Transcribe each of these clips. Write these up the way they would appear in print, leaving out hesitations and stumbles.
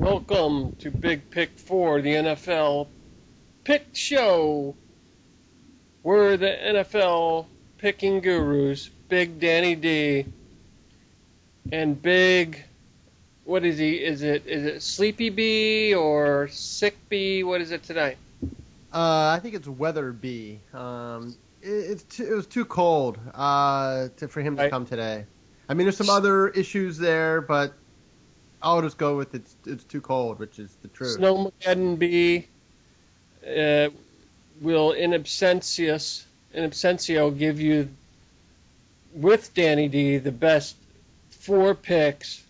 Welcome to Big Pick 4, the NFL Pick Show. We're the NFL picking gurus, Big Danny D, and Big, what is he? Is it Sleepy B or Sick B? What is it tonight? I think it's Weather B. It was too cold for him to come today. I mean, there's some other issues there, but I'll just go with it's too cold, which is the truth. Snowmageddon B will in absentia give you, with Danny D, the best 4 picks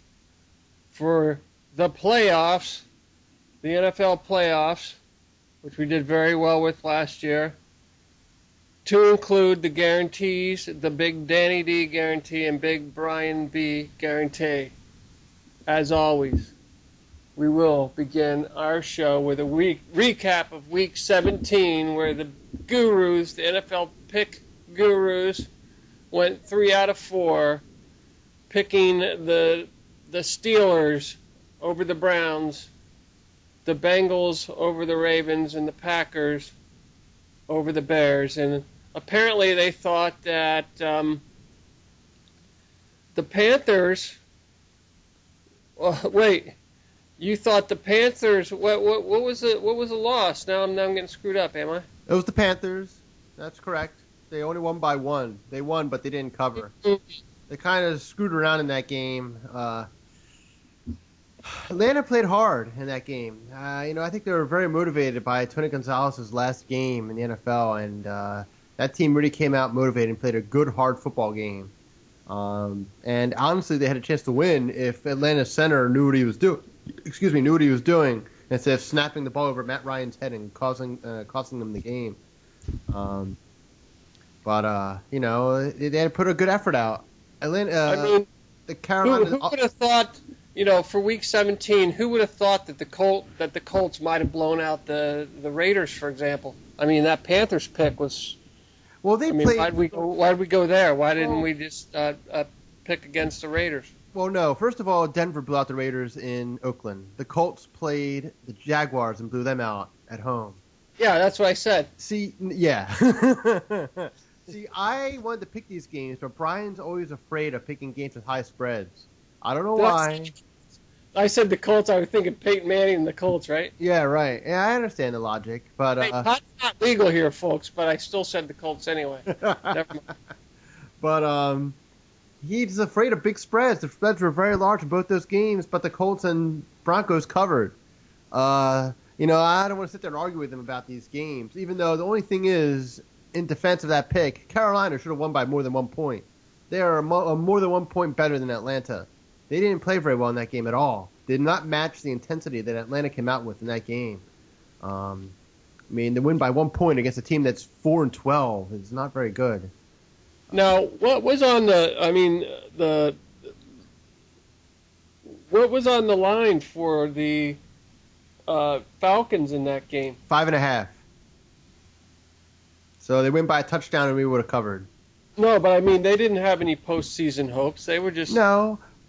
for the playoffs, the NFL playoffs, which we did very well with last year, to include the guarantees, the Big Danny D guarantee and Big Brian B guarantee. As always, we will begin our show with a recap of Week 17, where the gurus, the NFL pick gurus, went 3 out of 4, picking the Steelers over the Browns, the Bengals over the Ravens, and the Packers over the Bears. And apparently they thought that the Panthers... wait, you thought the Panthers... What was the loss? Now I'm getting screwed up, am I? It was the Panthers. That's correct. They only won by 1. They won, but they didn't cover. They kind of screwed around in that game. Atlanta played hard in that game. I think they were very motivated by Tony Gonzalez's last game in the NFL, and that team really came out motivated and played a good, hard football game. And honestly, they had a chance to win if Atlanta's center knew what he was doing. Knew what he was doing instead of snapping the ball over Matt Ryan's head and costing them the game. But they had to put a good effort out. Atlanta, the Carolina. Who would have thought? For Week 17, who would have thought that the Colts might have blown out the Raiders, for example? I mean, that Panthers pick was. Well, played. Why'd we go there? Why didn't we just pick against the Raiders? Well, no. First of all, Denver blew out the Raiders in Oakland. The Colts played the Jaguars and blew them out at home. Yeah, that's what I said. See, yeah. See, I wanted to pick these games, but Brian's always afraid of picking games with high spreads. I don't know why. I said the Colts. I was thinking Peyton Manning and the Colts, right? Yeah, right. Yeah, I understand the logic, but not legal here, folks. But I still said the Colts anyway. Never mind. But he's afraid of big spreads. The spreads were very large in both those games, but the Colts and Broncos covered. I don't want to sit there and argue with him about these games, even though the only thing is, in defense of that pick, Carolina should have won by more than 1 point. They are more than 1 point better than Atlanta. They didn't play very well in that game at all. They did not match the intensity that Atlanta came out with in that game. They win by 1 point against a team that's 4-12 is not very good. Now, what was on what was on the line for the Falcons in that game? 5.5. So they win by a touchdown and we would have covered. No, but they didn't have any postseason hopes. They were just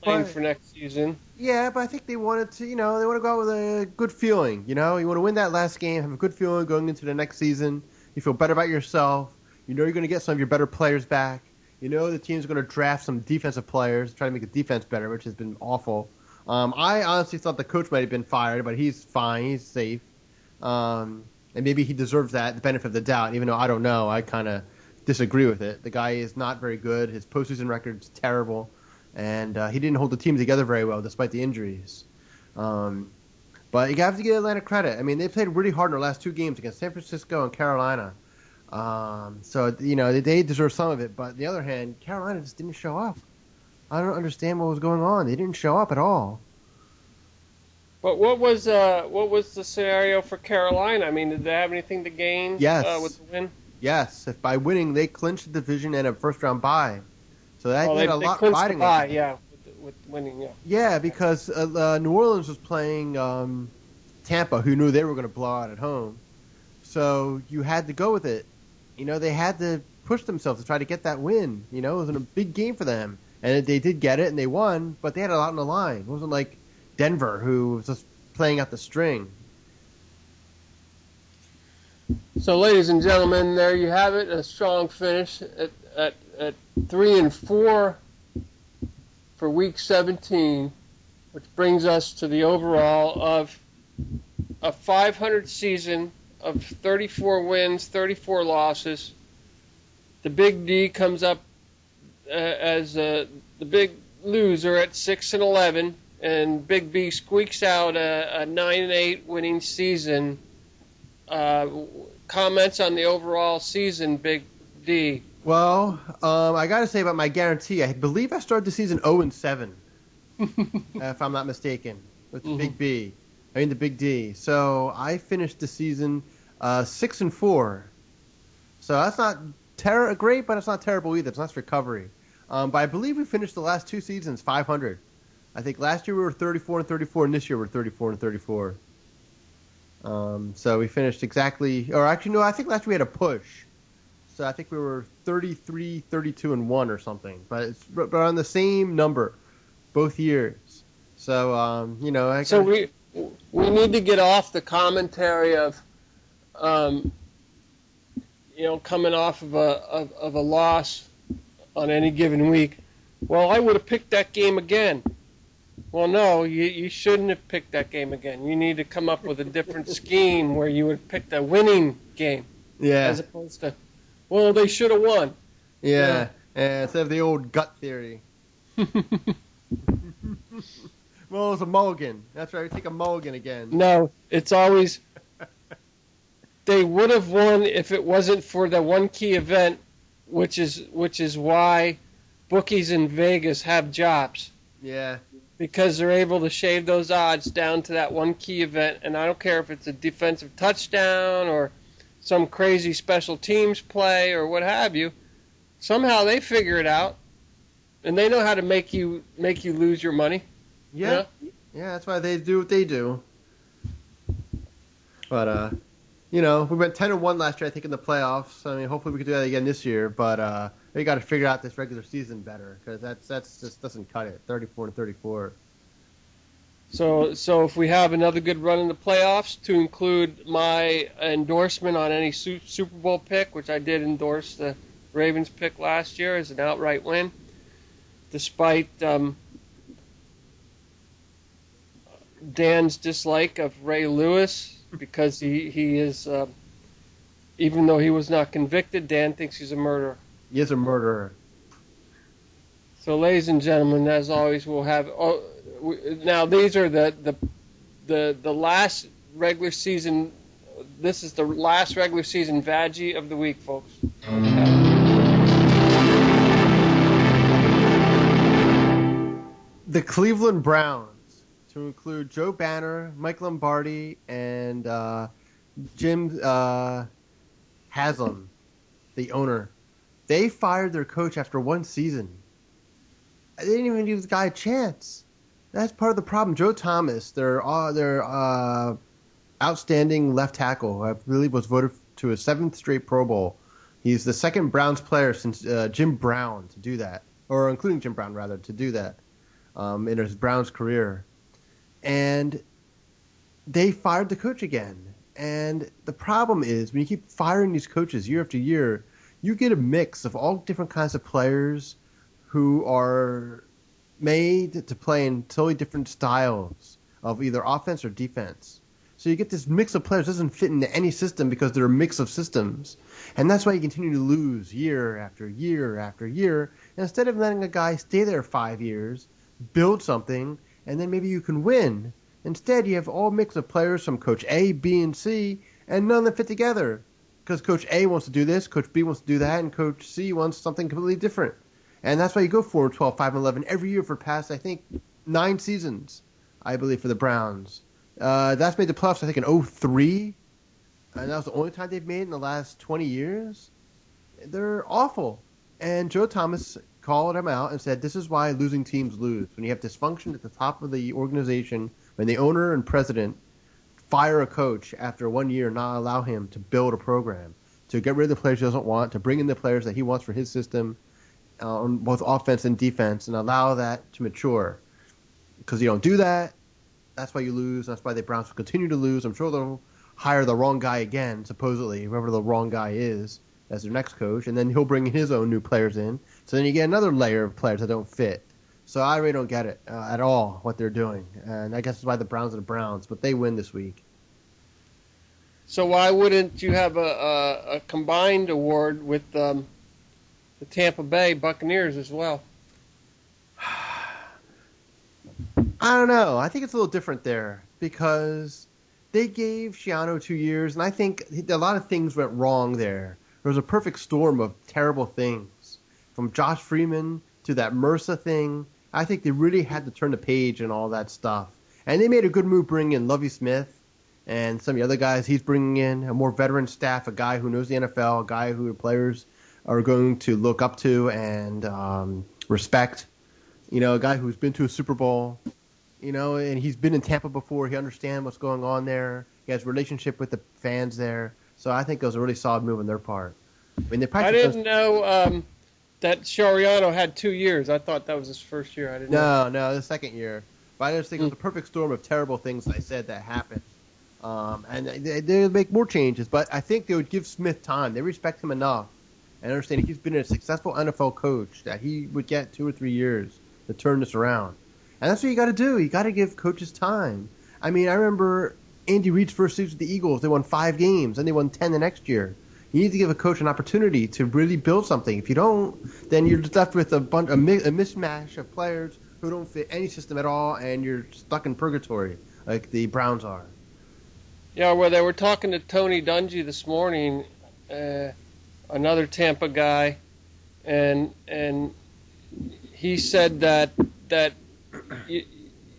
playing for next season. Yeah, but I think they wanted to, they want to go out with a good feeling. You want to win that last game, have a good feeling going into the next season. You feel better about yourself. You're going to get some of your better players back. The team's going to draft some defensive players, try to make the defense better, which has been awful. I honestly thought the coach might have been fired, but he's fine. He's safe. And maybe he deserves that, the benefit of the doubt, even though I don't know. I kind of disagree with it. The guy is not very good. His postseason record's terrible. And he didn't hold the team together very well despite the injuries. But you have to give Atlanta credit. They played really hard in their last 2 games against San Francisco and Carolina. So they deserve some of it. But on the other hand, Carolina just didn't show up. I don't understand what was going on. They didn't show up at all. But what was the scenario for Carolina? Did they have anything to gain with the win? Yes. If by winning, they clinched the division and a first-round bye. So that did a lot riding on it. With winning, yeah. Yeah, because New Orleans was playing Tampa, who knew they were going to blow out at home. So you had to go with it. They had to push themselves to try to get that win. It was a big game for them. And they did get it, and they won, but they had a lot on the line. It wasn't like Denver, who was just playing out the string. So, ladies and gentlemen, there you have it. A strong finish at 3-4 for Week 17, which brings us to the overall of a 500 season of 34 wins, 34 losses. The Big D comes up as the big loser at 6-11, and Big B squeaks out a 9-8 winning season. Comments on the overall season, Big D? Well, I got to say about my guarantee, I believe I started the season 0-7, if I'm not mistaken, with the Big B. I mean the Big D. So I finished the season 6-4. So that's not great, but it's not terrible either. It's not recovery. But I believe we finished the last two seasons 500. I think last year we were 34-34, and this year we're 34-34. So we finished exactly, or actually no, I think last year we had a push. So I think we were 33-32-1 or something. But it's on the same number both years. So we need to get off the commentary of coming off of a loss on any given week. Well, I would have picked that game again. Well, no, you shouldn't have picked that game again. You need to come up with a different scheme where you would pick the winning game. Yeah. As opposed to, well, they should have won. Yeah. Instead of the old gut theory. Well, it's a mulligan. That's right. We take a mulligan again. No, it's always they would have won if it wasn't for the one key event, which is why bookies in Vegas have jobs. Yeah. Because they're able to shave those odds down to that one key event, and I don't care if it's a defensive touchdown or some crazy special teams play or what have you. Somehow they figure it out, and they know how to make you lose your money. Yeah. Yeah, that's why they do what they do. But we went 10-1 last year, I think, in the playoffs. I mean, hopefully we can do that again this year. But we got to figure out this regular season better because that's just doesn't cut it. 34-34. So if we have another good run in the playoffs, to include my endorsement on any Super Bowl pick, which I did endorse the Ravens pick last year as an outright win, despite Dan's dislike of Ray Lewis, because he is, even though he was not convicted, Dan thinks he's a murderer. He is a murderer. So, ladies and gentlemen, as always, we'll have. Now these are the last regular season. This is the last regular season Vaggie of the week, folks. The Cleveland Browns, to include Joe Banner, Mike Lombardi, and Jim Haslam, the owner. They fired their coach after one season. They didn't even give the guy a chance. That's part of the problem. Joe Thomas, their outstanding left tackle, I believe was voted to a 7th straight Pro Bowl. He's the second Browns player since Jim Brown to do that, or including Jim Brown, rather, to do that in his Browns career. And they fired the coach again. And the problem is when you keep firing these coaches year after year, you get a mix of all different kinds of players who are made to play in totally different styles of either offense or defense. So you get this mix of players that doesn't fit into any system because they're a mix of systems. And that's why you continue to lose year after year after year. And instead of letting a guy stay there 5 years, build something, and then maybe you can win. Instead, you have all mix of players from Coach A, B, and C, and none of them fit together. Because Coach A wants to do this, Coach B wants to do that, and Coach C wants something completely different. And that's why you go 4-12, 5-11 every year for past, I think, 9 seasons, I believe, for the Browns. That's made the playoffs, I think, in 2003. And that was the only time they've made in the last 20 years. They're awful. And Joe Thomas called him out and said, this is why losing teams lose. When you have dysfunction at the top of the organization, when the owner and president fire a coach after 1 year and not allow him to build a program, to get rid of the players he doesn't want, to bring in the players that he wants for his system, on both offense and defense, and allow that to mature. Because you don't do that, That's why you lose. That's why the Browns will continue to lose. I'm sure they'll hire the wrong guy again, supposedly, whoever the wrong guy is, as their next coach, and then he'll bring his own new players in. So then you get another layer of players that don't fit. So I really don't get it at all, what they're doing. And I guess that's why the Browns are the Browns, but they win this week. So why wouldn't you have a combined award with the Tampa Bay Buccaneers as well? I don't know. I think it's a little different there because they gave Schiano 2 years, and I think a lot of things went wrong there. There was a perfect storm of terrible things, from Josh Freeman to that MRSA thing. I think they really had to turn the page and all that stuff. And they made a good move bringing in Lovie Smith and some of the other guys he's bringing in, a more veteran staff, a guy who knows the NFL, a guy who the players are going to look up to and respect. You know, a guy who's been to a Super Bowl, you know, and he's been in Tampa before. He understands what's going on there. He has a relationship with the fans there. So I think it was a really solid move on their part. I mean, I didn't know that Schiano had 2 years. I thought that was his first year. I didn't know. No, the second year. But I just think it was a perfect storm of terrible things I said that happened. And they'll make more changes. But I think they would give Smith time. They respect him enough and understand he's been a successful NFL coach that he would get 2 or 3 years to turn this around. And that's what you got to do. You got to give coaches time. I mean, I remember Andy Reid's first season with the Eagles. They won 5 games, and they won 10 the next year. You need to give a coach an opportunity to really build something. If you don't, then you're just left with a mismatch of players who don't fit any system at all, and you're stuck in purgatory like the Browns are. Yeah, well, they were talking to Tony Dungy this morning, another Tampa guy, and he said that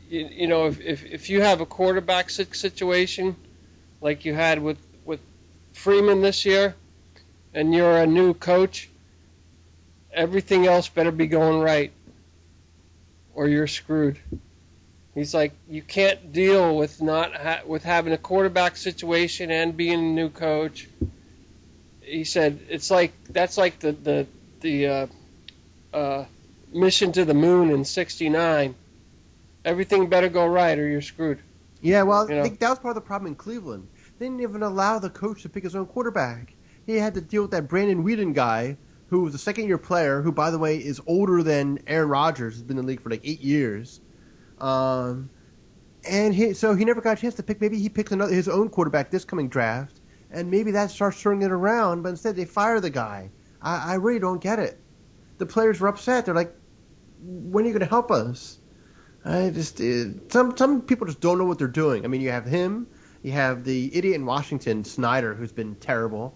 you know, if you have a quarterback situation like you had with Freeman this year, and you're a new coach, everything else better be going right, or you're screwed. He's like, you can't deal with with having a quarterback situation and being a new coach. He said that's like the mission to the moon in '69. Everything better go right, or you're screwed. Yeah, well, I think that was part of the problem in Cleveland. They didn't even allow the coach to pick his own quarterback. He had to deal with that Brandon Whedon guy, who was a second-year player, who, by the way, is older than Aaron Rodgers, who's been in the league for like 8 years. So he never got a chance to pick. Maybe he picks his own quarterback this coming draft, and maybe that starts turning it around. But instead, they fire the guy. I really don't get it. The players were upset. They're like, "When are you going to help us?" Some people just don't know what they're doing. I mean, you have him, you have the idiot in Washington, Snyder, who's been terrible,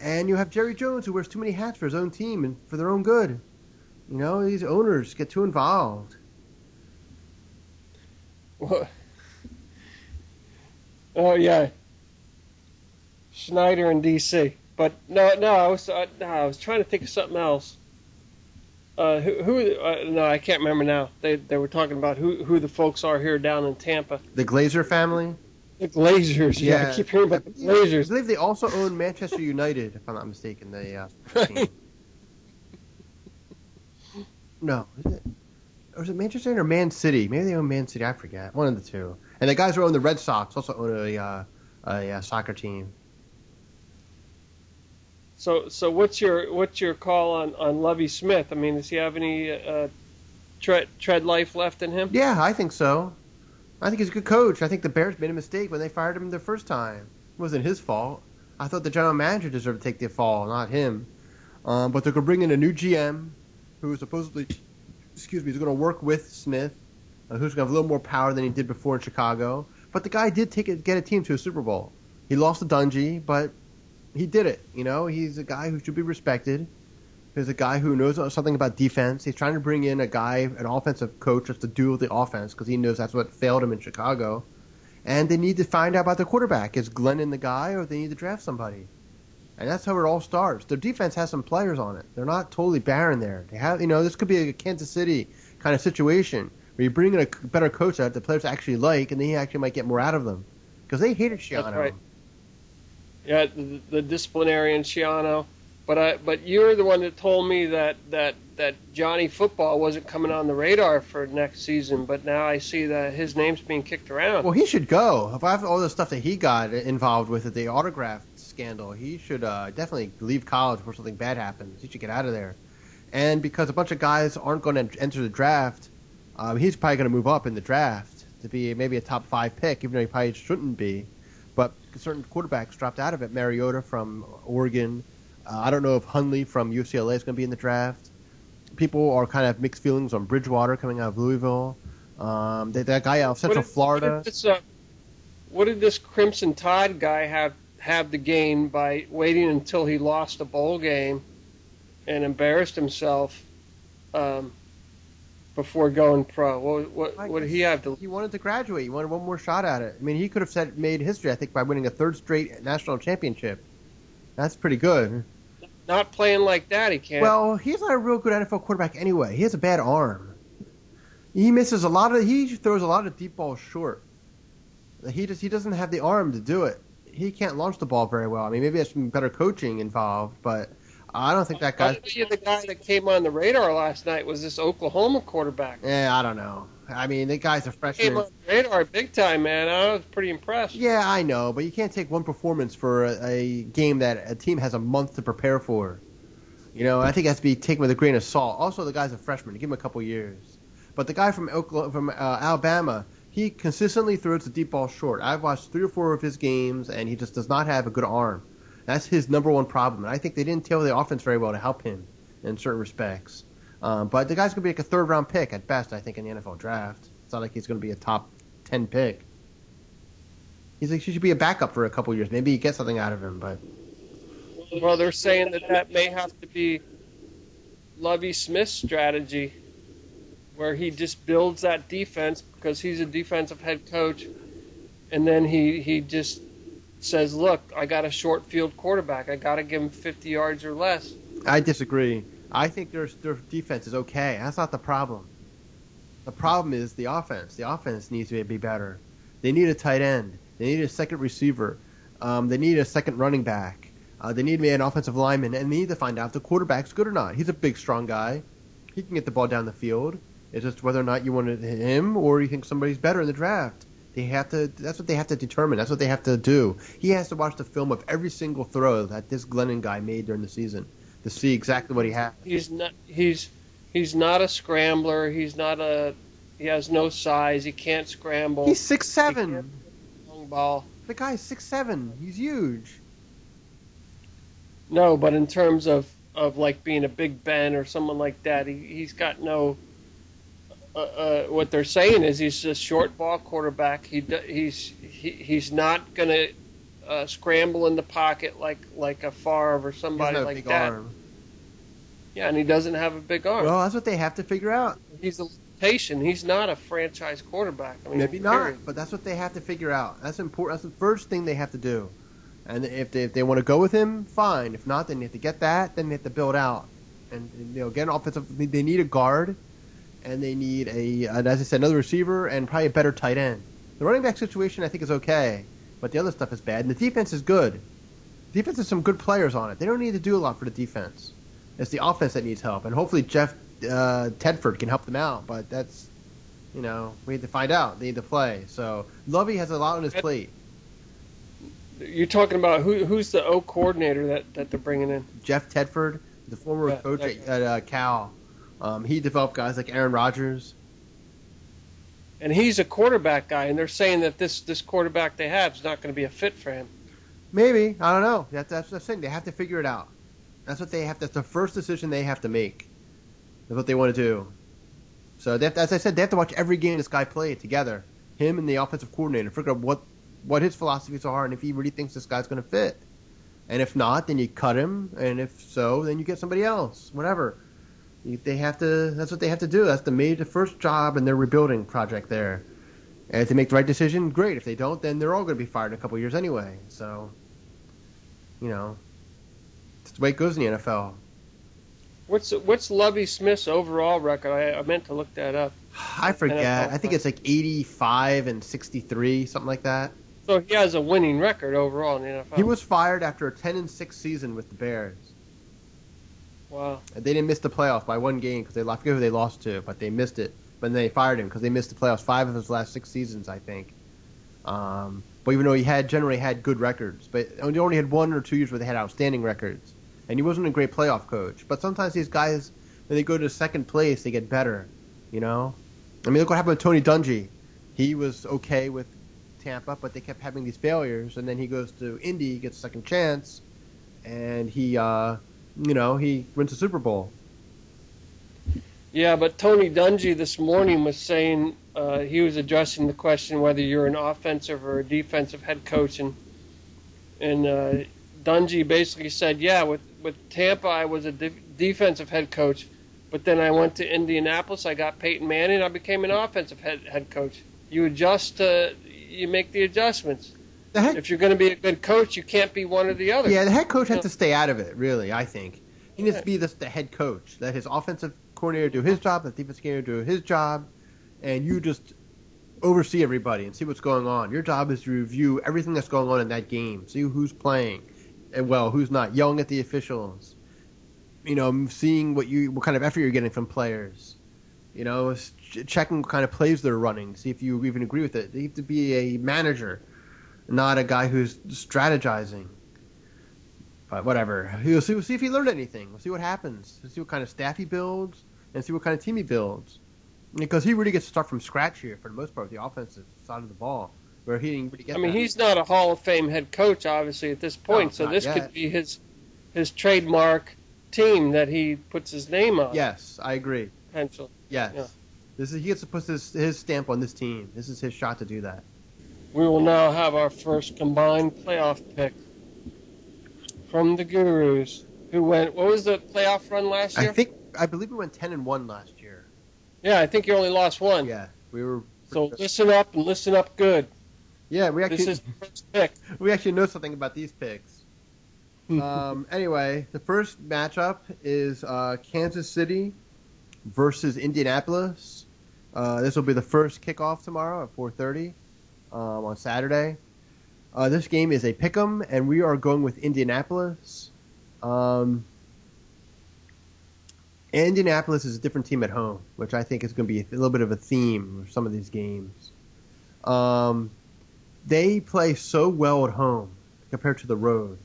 and you have Jerry Jones, who wears too many hats for his own team and for their own good. You know, these owners get too involved. What? Oh yeah, Schneider in D.C. But no, I was trying to think of something else. No, I can't remember now. They were talking about who the folks are here down in Tampa. The Glazer family. The Glazers, yeah. I keep hearing about the Glazers. I believe they also own Manchester United, if I'm not mistaken. Team. No, is it? Or is it Manchester United or Man City? Maybe they own Man City. I forget. One of the two. And the guys who own the Red Sox also own a soccer team. So what's your call on Lovie Smith? I mean, does he have any tread life left in him? Yeah, I think so. I think he's a good coach. I think the Bears made a mistake when they fired him the first time. It wasn't his fault. I thought the general manager deserved to take the fall, not him. But they're going to bring in a new GM who supposedly, is going to work with Smith, who's going to have a little more power than he did before in Chicago. But the guy did get a team to a Super Bowl. He lost to Dungy, but he did it. You know, he's a guy who should be respected. He's a guy who knows something about defense. He's trying to bring in an offensive coach just to do the offense because he knows that's what failed him in Chicago. And they need to find out about the quarterback. Is Glennon the guy, or they need to draft somebody? And that's how it all starts. Their defense has some players on it. They're not totally barren there. They have, this could be a Kansas City kind of situation where you bring in a better coach that the players actually like, and then he actually might get more out of them because they hated Schiano. That's right. Yeah, the disciplinarian Schiano. But you're the one that told me that Johnny Football wasn't coming on the radar for next season, but now I see that his name's being kicked around. Well, he should go. If I have all the stuff that he got involved with at the autograph scandal, he should definitely leave college before something bad happens. He should get out of there. And because a bunch of guys aren't going to enter the draft, he's probably going to move up in the draft to be maybe a top 5 pick, even though he probably shouldn't be. But certain quarterbacks dropped out of it. Mariota from Oregon. I don't know if Hundley from UCLA is going to be in the draft. People are kind of mixed feelings on Bridgewater coming out of Louisville. That guy out of Central Florida. What did this Crimson Tide guy have to gain by waiting until he lost a bowl game and embarrassed himself before going pro? What did he have to? He wanted to graduate. He wanted one more shot at it. I mean, he could have made history, I think, by winning a 3rd straight national championship. That's pretty good. Not playing like that, he can't. Well, he's not a real good NFL quarterback anyway. He has a bad arm. He throws a lot of deep balls short. He doesn't have the arm to do it. He can't launch the ball very well. I mean, maybe there's some better coaching involved, but I don't think that guy. The guy that came on the radar last night was this Oklahoma quarterback. Yeah, I don't know. I mean, the guy's a freshman. Came on the radar big time, man. I was pretty impressed. Yeah, I know, but you can't take one performance for a game that a team has a month to prepare for. You know, I think it has to be taken with a grain of salt. Also, the guy's a freshman. Give him a couple years. But the guy from Alabama, he consistently throws the deep ball short. I've watched 3 or 4 of his games, and he just does not have a good arm. That's his number one problem. And I think they didn't tailor the offense very well to help him in certain respects. But the guy's going to be like a 3rd-round pick at best, I think, in the NFL draft. It's not like he's going to be a top 10 pick. He should be a backup for a couple years. Maybe you get something out of him, but... Well, they're saying that may have to be Lovie Smith's strategy, where he just builds that defense because he's a defensive head coach, and then he just says, look, I got a short field quarterback. I got to give him 50 yards or less. I disagree. I think their defense is okay. That's not the problem. The problem is the offense. The offense needs to be better. They need a tight end. They need a second receiver. They need a second running back. They need an offensive lineman, and they need to find out if the quarterback's good or not. He's a big, strong guy. He can get the ball down the field. It's just whether or not you want him or you think somebody's better in the draft. That's what they have to determine. That's what they have to do. He has to watch the film of every single throw that this Glennon guy made during the season to see exactly what he has. He's not a scrambler. He has no size. He can't scramble. He's 6'7". Long ball. The guy's 6'7". He's huge. No, but in terms of like being a Big Ben or someone like that, he's got no. What they're saying is he's a short ball quarterback. He's not gonna scramble in the pocket like a Favre or somebody like that. Arm. Yeah, and he doesn't have a big arm. Well, that's what they have to figure out. He's a limitation. He's not a franchise quarterback. I mean, maybe not, but that's what they have to figure out. That's important. That's the first thing they have to do. And if they want to go with him, fine. If not, then they have to get that. Then they have to build out, and get an offensive. They need a guard, and they need as I said, another receiver, and probably a better tight end. The running back situation I think is okay, but the other stuff is bad. And the defense is good. The defense has some good players on it. They don't need to do a lot for the defense. It's the offense that needs help, and hopefully Jeff Tedford can help them out. But that's, we need to find out. They need to play. So Lovie has a lot on his plate. You're talking about who's the O coordinator that they're bringing in? Jeff Tedford, the former coach at Cal. He developed guys like Aaron Rodgers. And he's a quarterback guy, and they're saying that this quarterback they have is not going to be a fit for him. Maybe. I don't know. That's the thing. They have to figure it out. That's what they have. That's the first decision they have to make. That's what they want to do. So, as I said, they have to watch every game this guy played together. Him and the offensive coordinator. Figure out what his philosophies are and if he really thinks this guy's going to fit. And if not, then you cut him. And if so, then you get somebody else. Whatever. That's what they have to do. That's the first job in their rebuilding project there. And if they make the right decision, great. If they don't, then they're all going to be fired in a couple of years anyway. So, it's the way it goes in the NFL. What's Lovie Smith's overall record? I meant to look that up. I forget. I think it's like 85-63, something like that. So he has a winning record overall in the NFL. He was fired after a 10-6 season with the Bears. Wow. They didn't miss the playoffs by one game because I forget who they lost to, but they missed it. But then they fired him because they missed the playoffs 5 of his last 6 seasons, I think. But even though he had generally had good records, but he only had 1 or 2 years where they had outstanding records, and he wasn't a great playoff coach. But sometimes these guys, when they go to second place, they get better. You know, I mean, look what happened with Tony Dungy. He was okay with Tampa, but they kept having these failures, and then he goes to Indy, gets a second chance, and he wins the Super Bowl. Yeah, but Tony Dungy this morning was saying he was addressing the question whether you're an offensive or a defensive head coach, and Dungy basically said, yeah, with Tampa I was a defensive head coach, but then I went to Indianapolis, I got Peyton Manning, I became an offensive head coach. You adjust, you make the adjustments. If you're going to be a good coach, you can't be one or the other. Yeah, the head coach has to stay out of it, really, I think. He needs to be the head coach. Let his offensive coordinator do his job, the defensive coordinator do his job, and you just oversee everybody and see what's going on. Your job is to review everything that's going on in that game, see who's playing, and who's not, yelling at the officials, seeing what kind of effort you're getting from players, checking what kind of plays they're running, see if you even agree with it. You have to be a manager, not a guy who's strategizing. But whatever. We'll see if he learned anything. We'll see what happens. We'll see what kind of staff he builds and see what kind of team he builds. Because he really gets to start from scratch here for the most part with the offensive side of the ball, where he didn't really get he's not a Hall of Fame head coach, obviously, at this point, so this could be his trademark team that he puts his name on. Yes, I agree. Potential. Yes. Yeah. He gets to put his stamp on this team. This is his shot to do that. We will now have our first combined playoff pick from the Gurus, who went. What was the playoff run last year? I believe we went 10-1 last year. Yeah, I think you only lost one. Yeah, we were. So listen up and listen up good. Yeah, this is the first pick. We actually know something about these picks. Anyway, the first matchup is Kansas City versus Indianapolis. This will be the first kickoff tomorrow at 4:30 on Saturday. This game is a pick'em, and we are going with Indianapolis. Indianapolis is a different team at home, which I think is going to be a little bit of a theme for some of these games. They play so well at home compared to the road.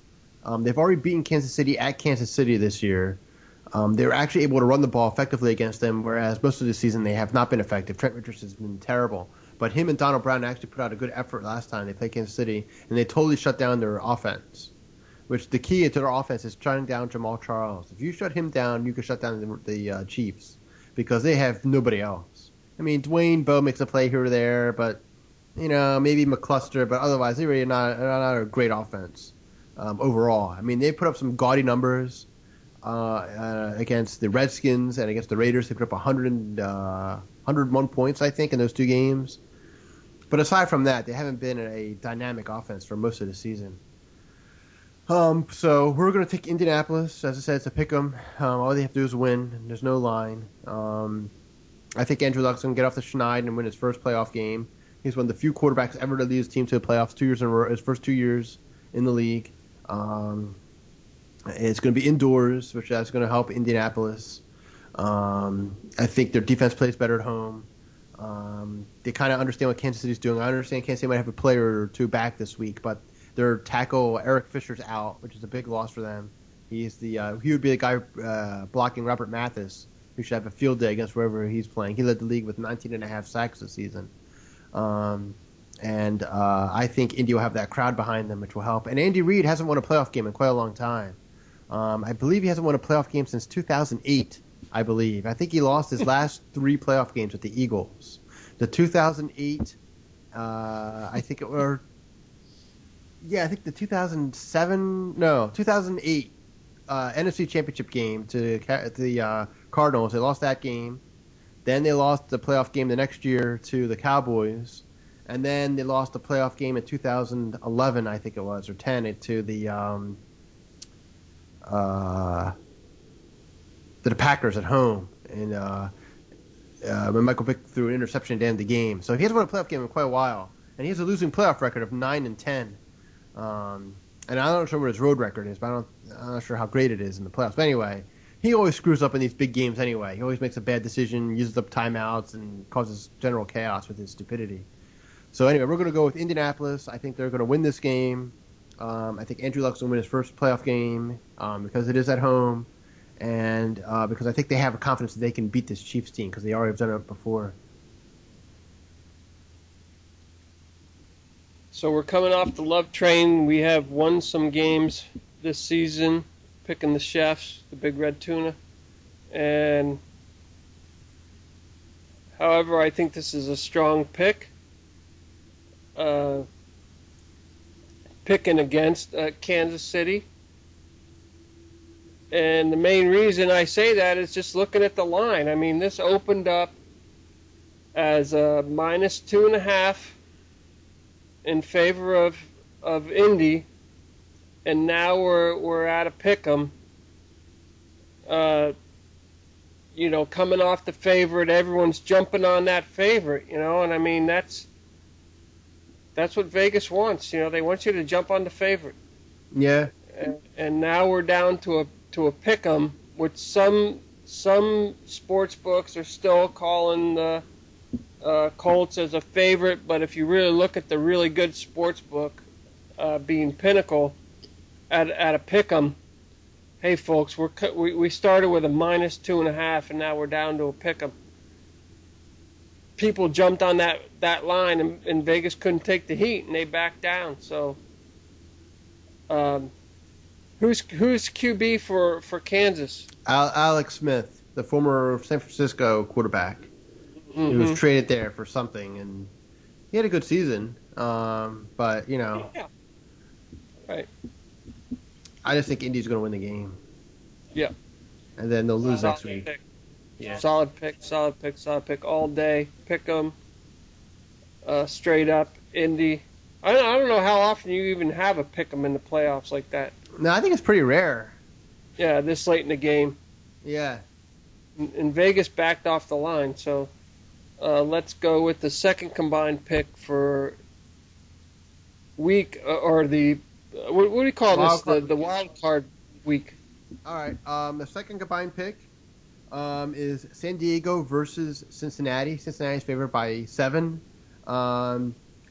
They've already beaten Kansas City at Kansas City this year. They were actually able to run the ball effectively against them, whereas most of the season they have not been effective. Trent Richardson has been terrible. But him and Donald Brown actually put out a good effort last time they played Kansas City, and they totally shut down their offense. Which the key to their offense is shutting down Jamal Charles. If you shut him down, you can shut down the Chiefs because they have nobody else. I mean, Dwayne Bowe makes a play here or there, but maybe McCluster, but otherwise they're really not a great offense overall. I mean, they put up some gaudy numbers against the Redskins and against the Raiders. They put up 101 points, I think, in those two games. But aside from that, they haven't been a dynamic offense for most of the season. So we're going to take Indianapolis. As I said, it's a pick 'em. All they have to do is win. There's no line. I think Andrew Luck's going to get off the schneid and win his first playoff game. He's one of the few quarterbacks ever to lead his team to the playoffs 2 years in a row, his first 2 years in the league. It's going to be indoors, which is going to help Indianapolis. I think their defense plays better at home. They kind of understand what Kansas City's doing. I understand Kansas City might have a player or two back this week, but their tackle Eric Fisher's out, which is a big loss for them. He would be the guy blocking Robert Mathis, who should have a field day against wherever he's playing. He led the league with 19.5 sacks this season. I think Indy will have that crowd behind them, which will help. And Andy Reid hasn't won a playoff game in quite a long time. I believe he hasn't won a playoff game since 2008, I believe. I think he lost his last 3 playoff games with the Eagles. The 2008, I think the 2008 NFC Championship game to the Cardinals. They lost that game. Then they lost the playoff game the next year to the Cowboys. And then they lost the playoff game in 2011, I think it was, or 10, to the Packers at home. And when Michael Vick threw an interception at the end of the game. So he hasn't won a playoff game in quite a while. And he has a losing playoff record of 9-10. And I'm not sure what his road record is, but I'm not sure how great it is in the playoffs. But anyway, he always screws up in these big games anyway. He always makes a bad decision, uses up timeouts, and causes general chaos with his stupidity. So anyway, we're going to go with Indianapolis. I think they're going to win this game. I think Andrew Luck's going to win his first playoff game because it is at home, and because I think they have a confidence that they can beat this Chiefs team because they already have done it before. So we're coming off the love train. We have won some games this season, picking the chefs, the Big Red Tuna, and however, I think this is a strong pick. Picking against Kansas City. And the main reason I say that is just looking at the line. I mean, this opened up as a -2.5 in favor of Indy, and now we're at a pick 'em. Coming off the favorite, everyone's jumping on that favorite, and I mean that's what Vegas wants. They want you to jump on the favorite. Yeah. And now we're down to a pick 'em, which some sports books are still calling the Colts as a favorite, but if you really look at the really good sports book, being Pinnacle, at a pick 'em, hey folks, we started with a -2.5, and now we're down to a pick 'em. People jumped on that line, and Vegas couldn't take the heat, and they backed down. So, who's QB for Kansas? Alex Smith, the former San Francisco quarterback. Mm-hmm. He was traded there for something, and he had a good season. But Yeah. Right. I just think Indy's going to win the game. Yeah. And then they'll lose next week. Pick. Yeah. Solid pick all day. Pick 'em. Straight up Indy. I don't know how often you even have a pick 'em in the playoffs like that. No, I think it's pretty rare. Yeah, this late in the game. Yeah. And Vegas backed off the line, so let's go with the second combined pick for week or the what do you call this? The wild card week. All right. The second combined pick is San Diego versus Cincinnati. Cincinnati's favored by 7.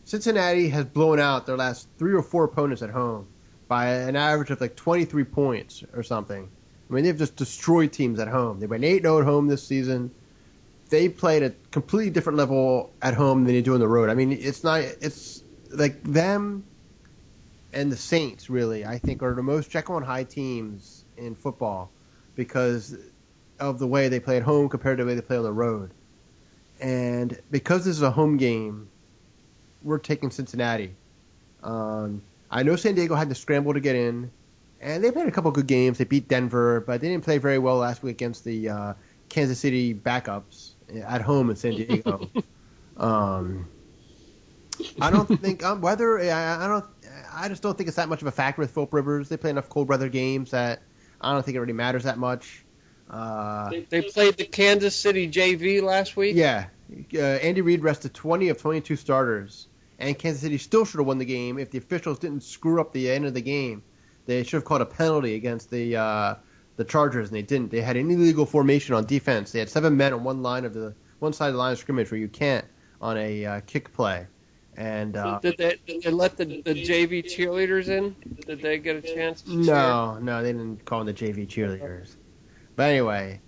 Cincinnati has blown out their last 3 or 4 opponents at home by an average of like 23 points or something. I mean, they've just destroyed teams at home. They went 8-0 at home this season. They played a completely different level at home than they do on the road. I mean, it's like them and the Saints, really, I think, are the most Jekyll and Hyde teams in football because of the way they play at home compared to the way they play on the road. And because this is a home game, we're taking Cincinnati. I know San Diego had to scramble to get in, and they played a couple good games. They beat Denver, but they didn't play very well last week against the Kansas City backups at home in San Diego. I don't think weather. I just don't think it's that much of a factor with Philip Rivers. They play enough cold weather games that I don't think it really matters that much. They played the Kansas City JV last week. Yeah, Andy Reid rested 20 of 22 starters, and Kansas City still should have won the game if the officials didn't screw up the end of the game. They should have called a penalty against the Chargers, and they didn't. They had an illegal formation on defense. They had 7 men on one side of the line of scrimmage where you can't on a kick play. And did they let the JV cheerleaders in? Did they get a chance to cheer? No, they didn't call them the JV cheerleaders. But anyway,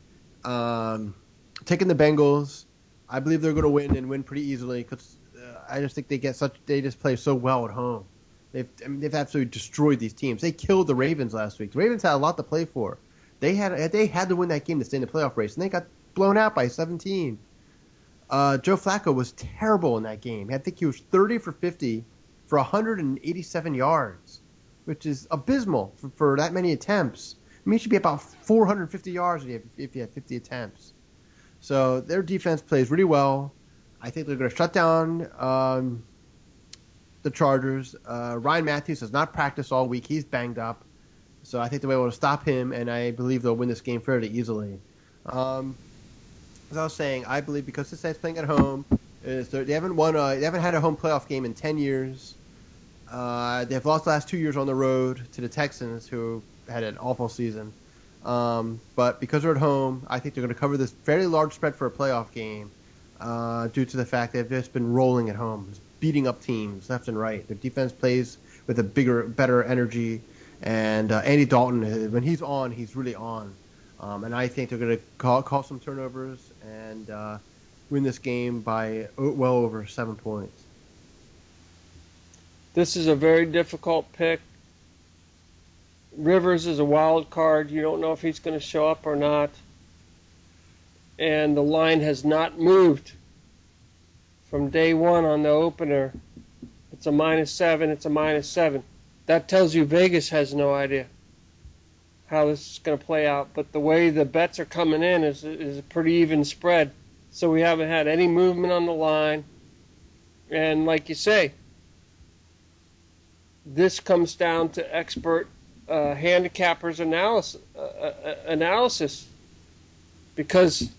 taking the Bengals, I believe they're going to win and win pretty easily because I just think they just play so well at home. They've absolutely destroyed these teams. They killed the Ravens last week. The Ravens had a lot to play for. They had to win that game to stay in the playoff race, and they got blown out by 17. Joe Flacco was terrible in that game. I think he was 30 for 50 for 187 yards, which is abysmal for that many attempts. I mean, it should be about 450 yards if you have 50 attempts. So their defense plays really well. I think they're going to shut down the Chargers. Ryan Matthews has not practiced all week. He's banged up. So I think they'll be able to stop him, and I believe they'll win this game fairly easily. As I was saying, I believe because Cincinnati's playing at home, they haven't had a home playoff game in 10 years. They've lost the last 2 years on the road to the Texans, who had an awful season. But because they're at home, I think they're going to cover this fairly large spread for a playoff game due to the fact that they've just been rolling at home, just beating up teams left and right. Their defense plays with a better energy. And Andy Dalton, when he's on, he's really on. And I think they're going to call some turnovers and win this game by well over 7 points. This is a very difficult pick. Rivers is a wild card. You don't know if he's going to show up or not. And the line has not moved from day one on the opener. It's a -7. It's a -7. That tells you Vegas has no idea how this is going to play out. But the way the bets are coming in is a pretty even spread. So we haven't had any movement on the line. And like you say, this comes down to expert handicappers analysis because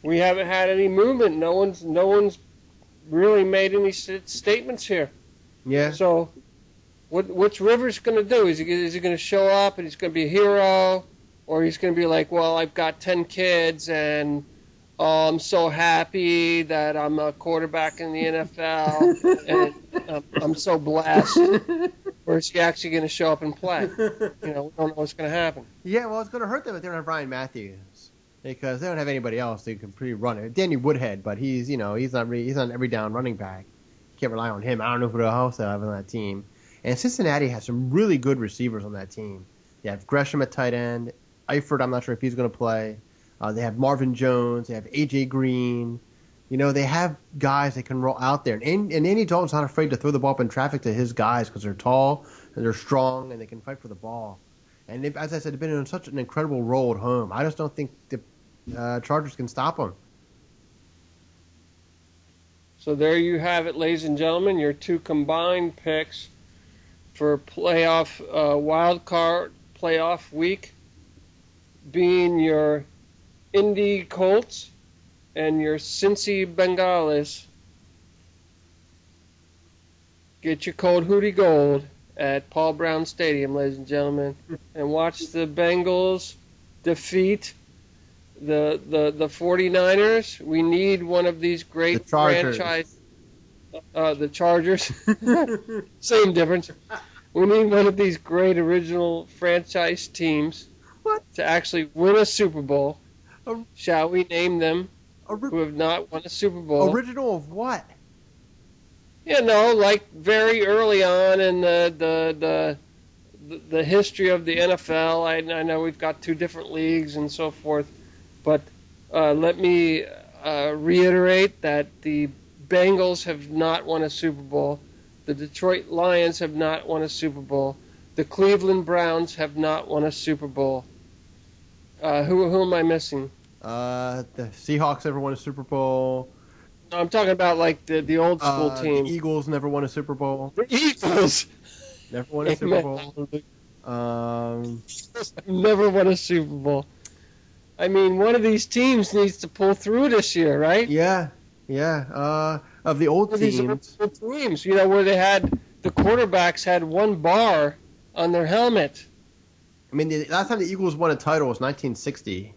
we haven't had any movement. No one's really made any statements here. Yeah. So what's Rivers going to do? Is he going to show up and he's going to be a hero, or he's going to be like, well, I've got 10 kids and I'm so happy that I'm a quarterback in the NFL and I'm so blessed? Or is he actually going to show up and play? We don't know what's going to happen. Yeah, well, it's going to hurt them if they don't have Ryan Matthews because they don't have anybody else who can pretty run it. Danny Woodhead, but he's not an every down running back. Can't rely on him. I don't know who else they have on that team. And Cincinnati has some really good receivers on that team. They have Gresham at tight end. Eifert, I'm not sure if he's going to play. They have Marvin Jones. They have A.J. Green. They have guys that can roll out there. And Andy Dalton's not afraid to throw the ball up in traffic to his guys because they're tall and they're strong and they can fight for the ball. And as I said, they've been in such an incredible role at home. I just don't think the Chargers can stop them. So there you have it, ladies and gentlemen, your two combined picks for playoff wild card playoff week, being your Indy Colts and your Cincy Bengals. Get your cold Hootie Gold at Paul Brown Stadium, ladies and gentlemen, and watch the Bengals defeat the 49ers. We need one of these great franchise. The Chargers. Same difference. We need one of these great original franchise teams to actually win a Super Bowl. Shall we name them who have not won a Super Bowl? Original of what? Like very early on in the history of the NFL. I know we've got two different leagues and so forth, but let me reiterate that the Bengals have not won a Super Bowl. The Detroit Lions have not won a Super Bowl. The Cleveland Browns have not won a Super Bowl. Who am I missing? The Seahawks never won a Super Bowl. No, I'm talking about like the old school team. The Eagles never won a Super Bowl. The Eagles never won a Super Bowl. Never won a Super Bowl. I mean, one of these teams needs to pull through this year, right? Yeah. Of the old teams. Where they had the quarterbacks had one bar on their helmet. I mean, the last time the Eagles won a title was 1960.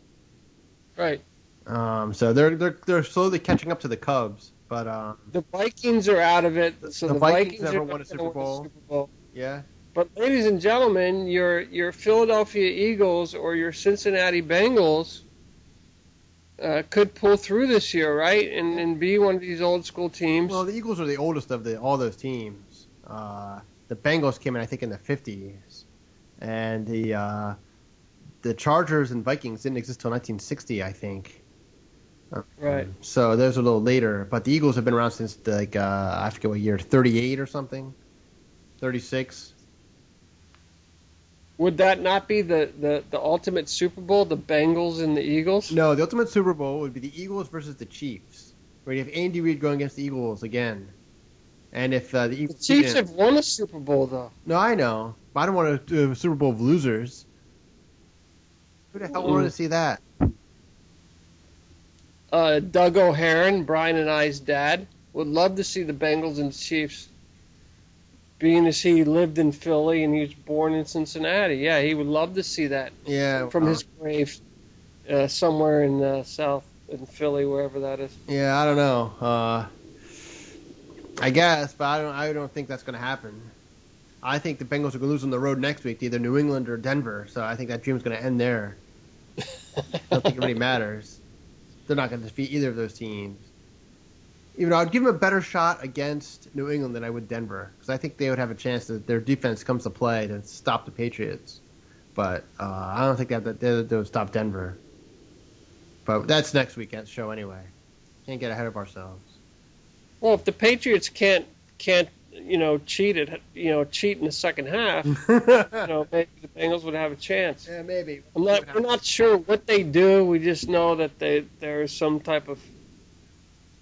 Right. So they're slowly catching up to the Cubs, but the Vikings are out of it. So the Vikings never are won a Super Bowl. Yeah. But ladies and gentlemen, your Philadelphia Eagles or your Cincinnati Bengals could pull through this year, right? And be one of these old school teams. Well, the Eagles are the oldest of all those teams. The Bengals came in, I think, in the 50s, and the Chargers and Vikings didn't exist till 1960, I think. Right. So those are a little later, but the Eagles have been around since I forget what year, 38 or something, 36. Would that not be the ultimate Super Bowl, the Bengals and the Eagles? No, the ultimate Super Bowl would be the Eagles versus the Chiefs, where you have Andy Reid going against the Eagles again. And if the Eagles, the Chiefs have won a Super Bowl, though. No, I know, but I don't want to do a Super Bowl of losers. Who the hell would want to see that? Doug O'Haron, Brian and I's dad, would love to see the Bengals and the Chiefs. being as he lived in Philly and he was born in Cincinnati. Yeah, he would love to see that Yeah, from his grave somewhere in South in Philly, wherever that is. yeah, I don't know. I guess, but I don't think that's going to happen. I think the Bengals are going to lose on the road next week to either New England or Denver. So I think that dream's going to end there. I don't think it really matters. They're not going to defeat either of those teams. Even though I'd give them a better shot against New England than I would Denver, because I think they would have a chance that their defense comes to play to stop the Patriots. But I don't think that they'll stop Denver. But that's next weekend's show anyway. Can't get ahead of ourselves. Well, if the Patriots can't cheat in the second half, maybe the Bengals would have a chance. Yeah, maybe. We're not sure what they do. We just know that there's some type of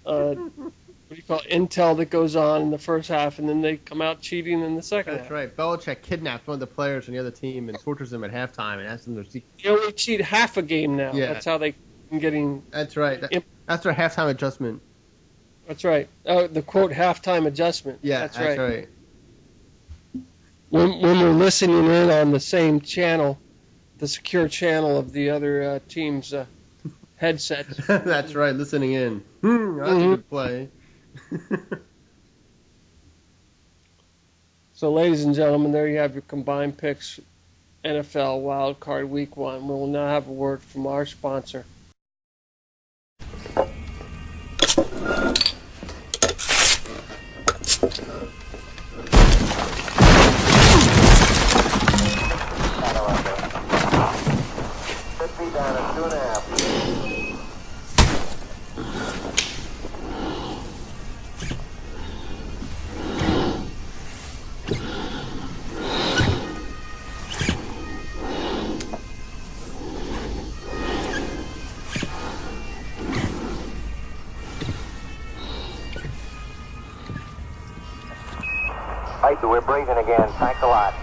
what do you call it, intel that goes on in the first half, and then they come out cheating in the second half. That's right. Belichick kidnaps one of the players from the other team and tortures them at halftime and asks them to see. They only cheat half a game now. Yeah. That's how they can getting. That's right. That's their halftime adjustment. That's right. The quote halftime adjustment. Yeah, that's right. right. When we're listening in on the same channel, the secure channel of the other team's headsets. That's right. Listening in. That's a good play. So, ladies and gentlemen, there you have your combined picks, NFL Wild Card Week 1. We will now have a word from our sponsor. Down at 2.5. Right, we're breathing again. Thanks a lot.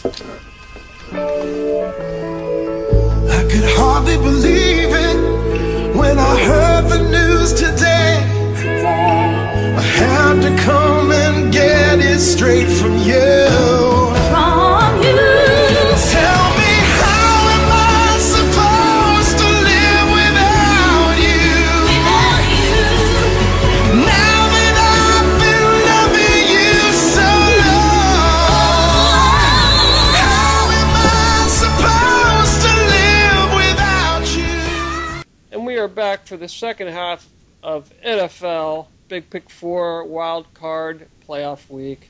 I could hardly believe it when I heard the news today. I had to come and get it straight from you. Tell me, how am I supposed to live without you? Now that I've been loving you so long, how am I supposed to live without you? And we are back for the second half of NFL Big Pick 4 Wild Card Playoff Week,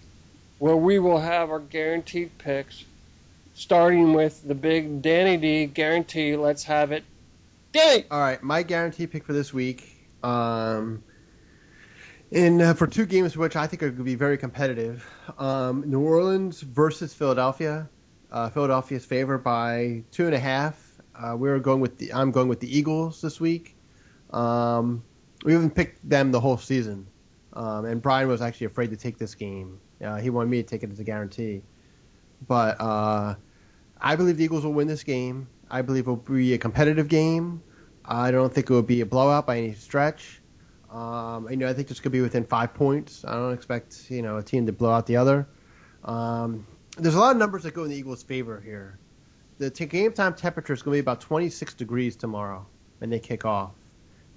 where we will have our guaranteed picks, starting with the big Danny D guarantee. Let's have it. Danny! All right, my guarantee pick for this week, for two games which I think are going to be very competitive, New Orleans versus Philadelphia. Philadelphia is favored by 2.5. I'm going with the Eagles this week. We haven't picked them the whole season, and Brian was actually afraid to take this game. He wanted me to take it as a guarantee, but I believe the Eagles will win this game. I believe it will be a competitive game. I don't think it will be a blowout by any stretch. I think this could be within 5 points. I don't expect a team to blow out the other. There's a lot of numbers that go in the Eagles' favor here. The game time temperature is going to be about 26 degrees tomorrow when they kick off.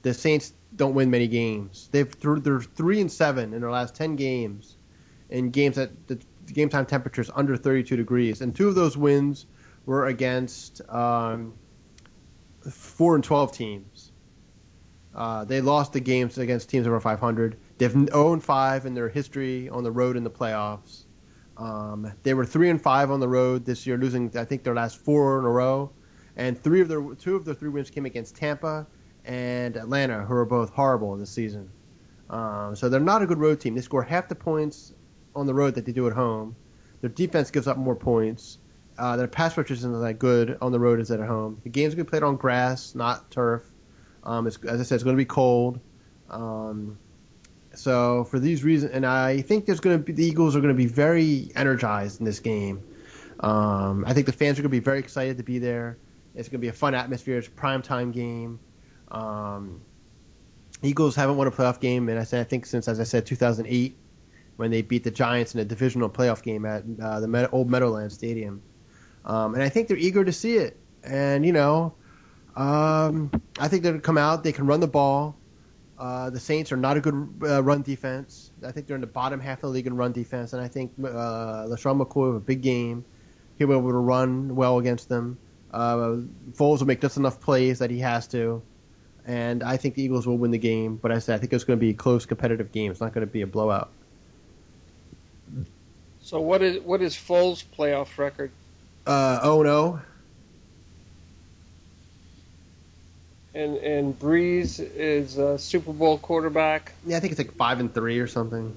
The Saints don't win many games. They're 3-7 in their last 10 games, in games that the game time temperature is under 32 degrees, and 2 of those wins were against 4-12 teams. They lost the games against teams over 500. They've 0-5 in their history on the road in the playoffs. They were 3-5 on the road this year, losing I think their last 4 in a row, and 2 of their 3 wins came against Tampa and Atlanta, who are both horrible this season. So they're not a good road team. They score half the points on the road that they do at home. Their defense gives up more points. Their pass rush isn't that good on the road as at home. The game's going to be played on grass, not turf. As I said, it's going to be cold. So for these reasons, and I think the Eagles are going to be very energized in this game. I think the fans are going to be very excited to be there. It's going to be a fun atmosphere. It's a primetime game. Eagles haven't won a playoff game, and I think since, as I said, 2008, when they beat the Giants in a divisional playoff game at the old Meadowlands Stadium. And I think they're eager to see it. And, I think they're going to come out. They can run the ball. The Saints are not a good run defense. I think they're in the bottom half of the league in run defense, and I think LaShawn McCoy will have a big game. He'll be able to run well against them. Foles will make just enough plays that he has to. And I think the Eagles will win the game. But I think it's going to be a close, competitive game. It's not going to be a blowout. So what is Foles' playoff record? 0-0. And Breeze is a Super Bowl quarterback. Yeah, I think it's like 5-3 or something.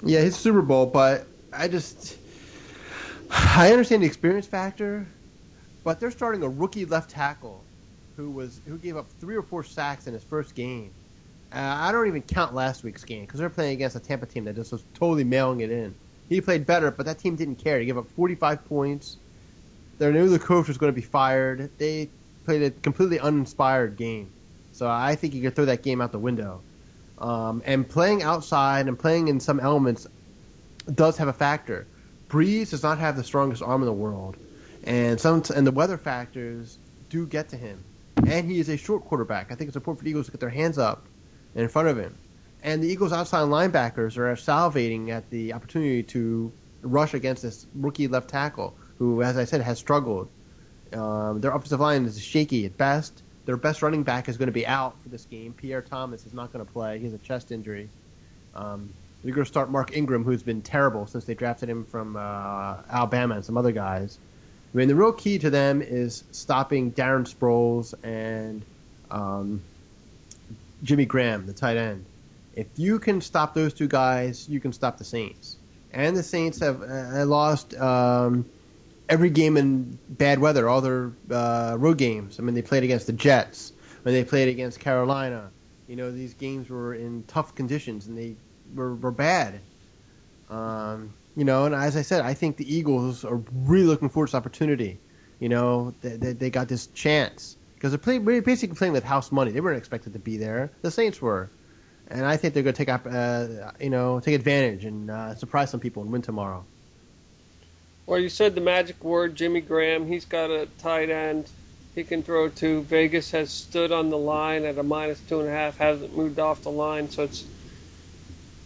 Yeah, he's Super Bowl, but I understand the experience factor, but they're starting a rookie left tackle who gave up 3 or 4 sacks in his first game. I don't even count last week's game because they're playing against a Tampa team that just was totally mailing it in. He played better, but that team didn't care. He gave up 45 points. They knew the coach was going to be fired. They played a completely uninspired game. So I think you could throw that game out the window. And playing outside and playing in some elements does have a factor. Breeze does not have the strongest arm in the world. And the weather factors do get to him. And he is a short quarterback. I think it's important for the Eagles to get their hands up in front of him. And the Eagles' outside linebackers are salivating at the opportunity to rush against this rookie left tackle, who, as I said, has struggled. Their offensive line is shaky at best. Their best running back is going to be out for this game. Pierre Thomas is not going to play. He has a chest injury. They're going to start Mark Ingram, who's been terrible since they drafted him from Alabama and some other guys. I mean, the real key to them is stopping Darren Sproles and Jimmy Graham, the tight end. If you can stop those 2 guys, you can stop the Saints. And the Saints have lost every game in bad weather, all their road games. I mean, they played against the Jets, when they played against Carolina. These games were in tough conditions, and they were bad. You know, and as I said, I think the Eagles are really looking forward to this opportunity. You know, they got this chance because they're basically playing with house money. They weren't expected to be there. The Saints were, and I think they're going to take advantage and surprise some people and win tomorrow. Well, you said the magic word, Jimmy Graham. He's got a tight end he can throw to. Vegas has stood on the line at a -2.5, hasn't moved off the line, so it's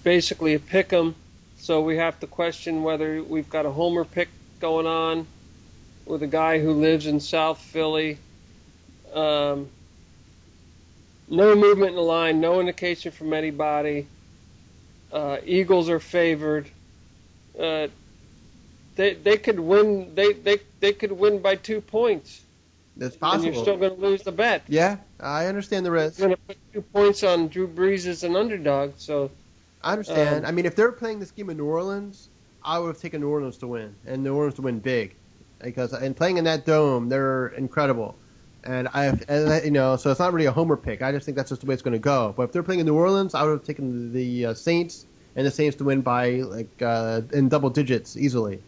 basically a pick 'em. So we have to question whether we've got a homer pick going on with a guy who lives in South Philly. No movement in the line, no indication from anybody. Eagles are favored. They could win. They could win by 2 points. That's possible. And you're still going to lose the bet. Yeah, I understand the risk. You're going to put 2 points on Drew Brees as an underdog. So I understand. I mean, if they're playing this game in New Orleans, I would have taken New Orleans to win, and New Orleans to win big, because playing in that dome, they're incredible. And so it's not really a homer pick. I just think that's just the way it's going to go. But if they're playing in New Orleans, I would have taken the Saints and the Saints to win by in double digits easily.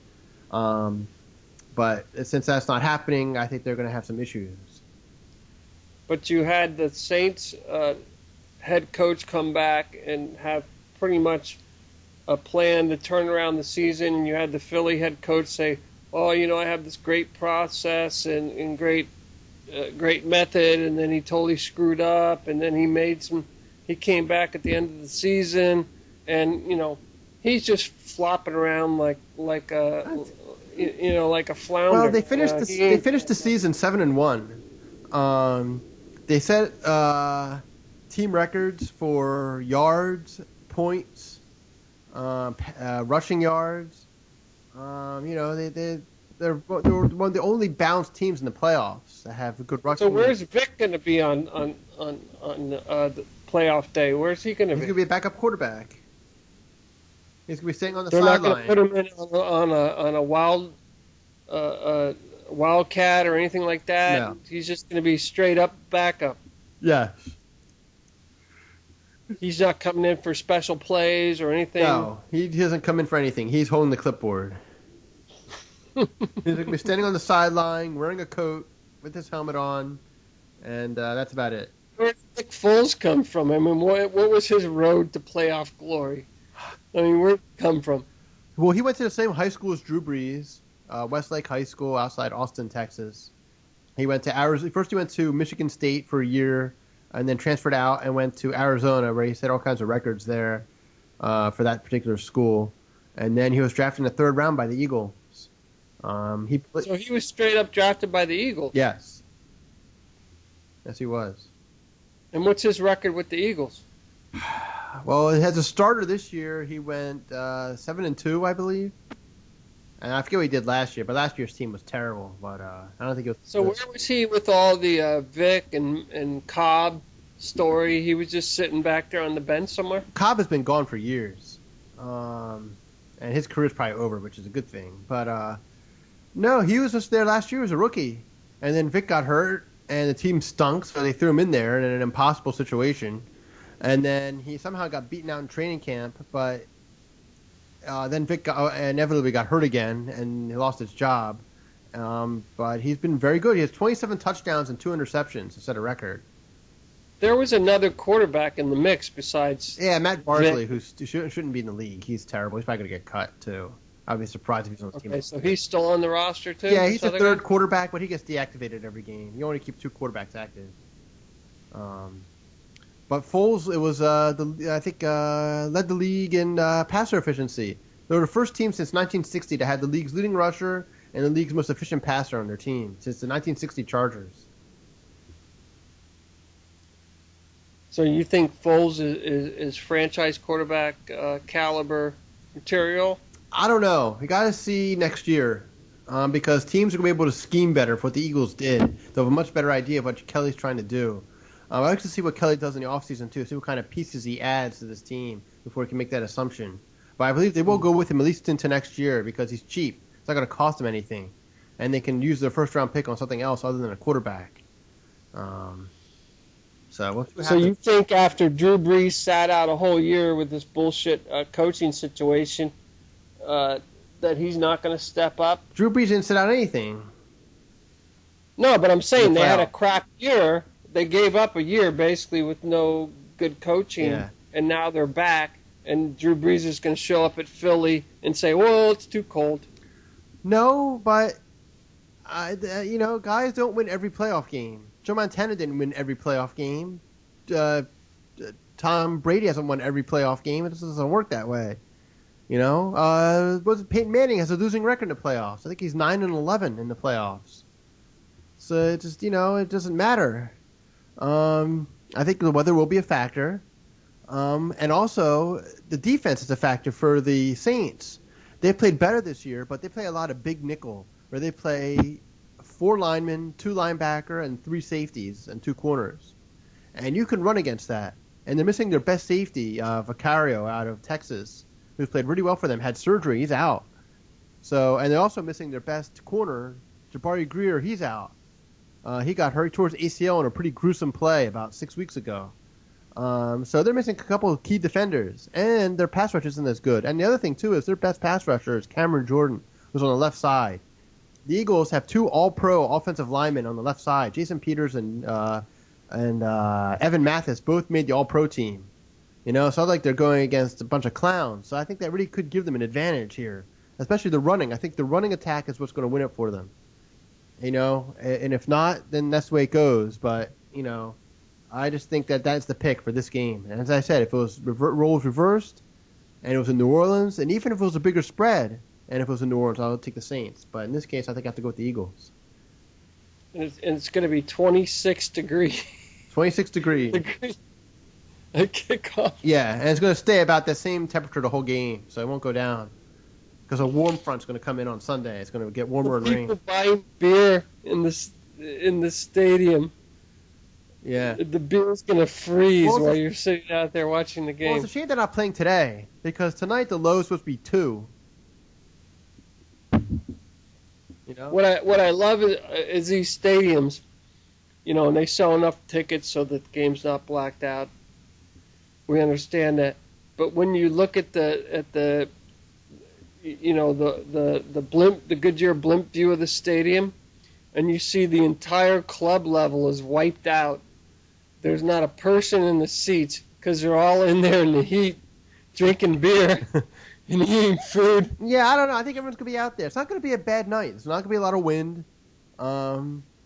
But since that's not happening, I think they're going to have some issues. But you had the Saints head coach come back and have pretty much a plan to turn around the season. And you had the Philly head coach say, "Oh, I have this great process and great method," and then he totally screwed up, and then he came back at the end of the season, and he's just flopping around like a flounder. Well, they finished the season 7-1. They set team records for yards, points, rushing yards. They're one of the only balanced teams in the playoffs that have a good rushing. So where's Vic going to be on the playoff day? Where's he going to be? He's going to be a backup quarterback. He's going to be staying on the They're sideline. not going to put him in on a wildcat or anything like that. No. He's just going to be straight up backup. Yes. He's not coming in for special plays or anything. No, he doesn't come in for anything. He's holding the clipboard. He's going to be standing on the sideline, wearing a coat with his helmet on, and that's about it. Where did Nick Foles come from? I mean, what was his road to playoff glory? I mean, where did he come from? Well, he went to the same high school as Drew Brees, Westlake High School outside Austin, Texas. He went to Arizona. First, he went to Michigan State for a year, and then transferred out and went to Arizona, where he set all kinds of records there for that particular school. And then he was drafted in the 3rd round by the Eagles. So he was straight up drafted by the Eagles. Yes. Yes, he was. And what's his record with the Eagles? Well, as a starter this year, he went 7-2, I believe. And I forget what he did last year, but last year's team was terrible. But I don't think it was. So where was he with all the Vic and Cobb story? He was just sitting back there on the bench somewhere? Cobb has been gone for years. And his career's probably over, which is a good thing. But no, he was just there last year as a rookie. And then Vic got hurt, and the team stunk, so they threw him in there in an impossible situation. And then he somehow got beaten out in training camp, but then Vic inevitably got hurt again, and he lost his job. But he's been very good. He has 27 touchdowns and 2 interceptions to set a record. There was another quarterback in the mix besides... Yeah, Matt Barkley, who shouldn't be in the league. He's terrible. He's probably going to get cut, too. I'd be surprised if he's on the team. Okay, so he's still on the roster, too? Yeah, he's the 3rd quarterback, but he gets deactivated every game. You only keep 2 quarterbacks active. But Foles, it was led the league in passer efficiency. They were the first team since 1960 to have the league's leading rusher and the league's most efficient passer on their team since the 1960 Chargers. So you think Foles is franchise quarterback caliber material? I don't know. We got to see next year because teams are going to be able to scheme better for what the Eagles did. They'll have a much better idea of what Kelly's trying to do. I'd like to see what Kelly does in the offseason, too, see what kind of pieces he adds to this team before he can make that assumption. But I believe they will go with him at least into next year because he's cheap. It's not going to cost them anything. And they can use their first-round pick on something else other than a quarterback. So you think after Drew Brees sat out a whole year with this bullshit coaching situation, that he's not going to step up. Drew Brees didn't sit out anything. No, but I'm saying The they had a playoff. crap year. They gave up a year basically with no good coaching, Yeah. and now they're back. And Drew Brees is going to show up at Philly and say, "Well, it's too cold." No, but guys don't win every playoff game. Joe Montana didn't win every playoff game. Tom Brady hasn't won every playoff game. It just doesn't work that way. Peyton Manning has a losing record in the playoffs. I think he's 9-11 in the playoffs. So it just, it doesn't matter. I think the weather will be a factor. And also, the defense is a factor for the Saints. They played better this year, but they play a lot of big nickel, where they play 4 linemen, 2 linebacker, and 3 safeties, and 2 corners. And you can run against that. And they're missing their best safety, Vicario, out of Texas, who's played really well for them, had surgery, he's out. And they're also missing their best corner, Jabari Greer, he's out. He got hurt towards ACL in a pretty gruesome play about 6 weeks ago. So they're missing a couple of key defenders, and their pass rush isn't as good. And the other thing, too, is their best pass rusher is Cameron Jordan, who's on the left side. The Eagles have 2 all-pro offensive linemen on the left side. Jason Peters and Evan Mathis both made the all-pro team. So I like they're going against a bunch of clowns. So I think that really could give them an advantage here, especially the running. I think the running attack is what's going to win it for them. And if not, then that's the way it goes. But, I just think that that's the pick for this game. And as I said, if it was roles reversed, and it was in New Orleans, and even if it was a bigger spread, and if it was in New Orleans, I would take the Saints. But in this case, I think I have to go with the Eagles. And it's going to be 26 degrees. 26 degrees. At kickoff. Yeah, and it's going to stay about the same temperature the whole game, so it won't go down. Because a warm front's going to come in on Sunday. It's going to get warmer and People rain. buying beer in the stadium. Yeah. The beer's going to freeze Well, while you're sitting out there watching the Well, game. it's a shame they're not playing today, because tonight the low is supposed to be 2. What I love is these stadiums, and they sell enough tickets so that the game's not blacked out. We understand that, but when you look at the blimp, the Goodyear blimp view of the stadium, and you see the entire club level is wiped out. There's not a person in the seats because they're all in there in the heat, drinking beer and eating food. Yeah, I don't know. I think everyone's going to be out there. It's not going to be a bad night. It's not going to be a lot of wind,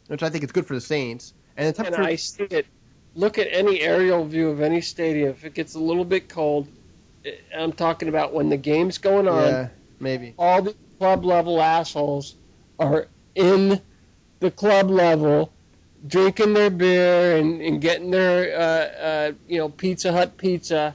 which I think is good for the Saints. And the And temperature. I see it. Look at any aerial view of any stadium. If it gets a little bit cold, I'm talking about when the game's going on, Yeah, maybe. all the club level assholes are in the club level drinking their beer and getting their Pizza Hut pizza,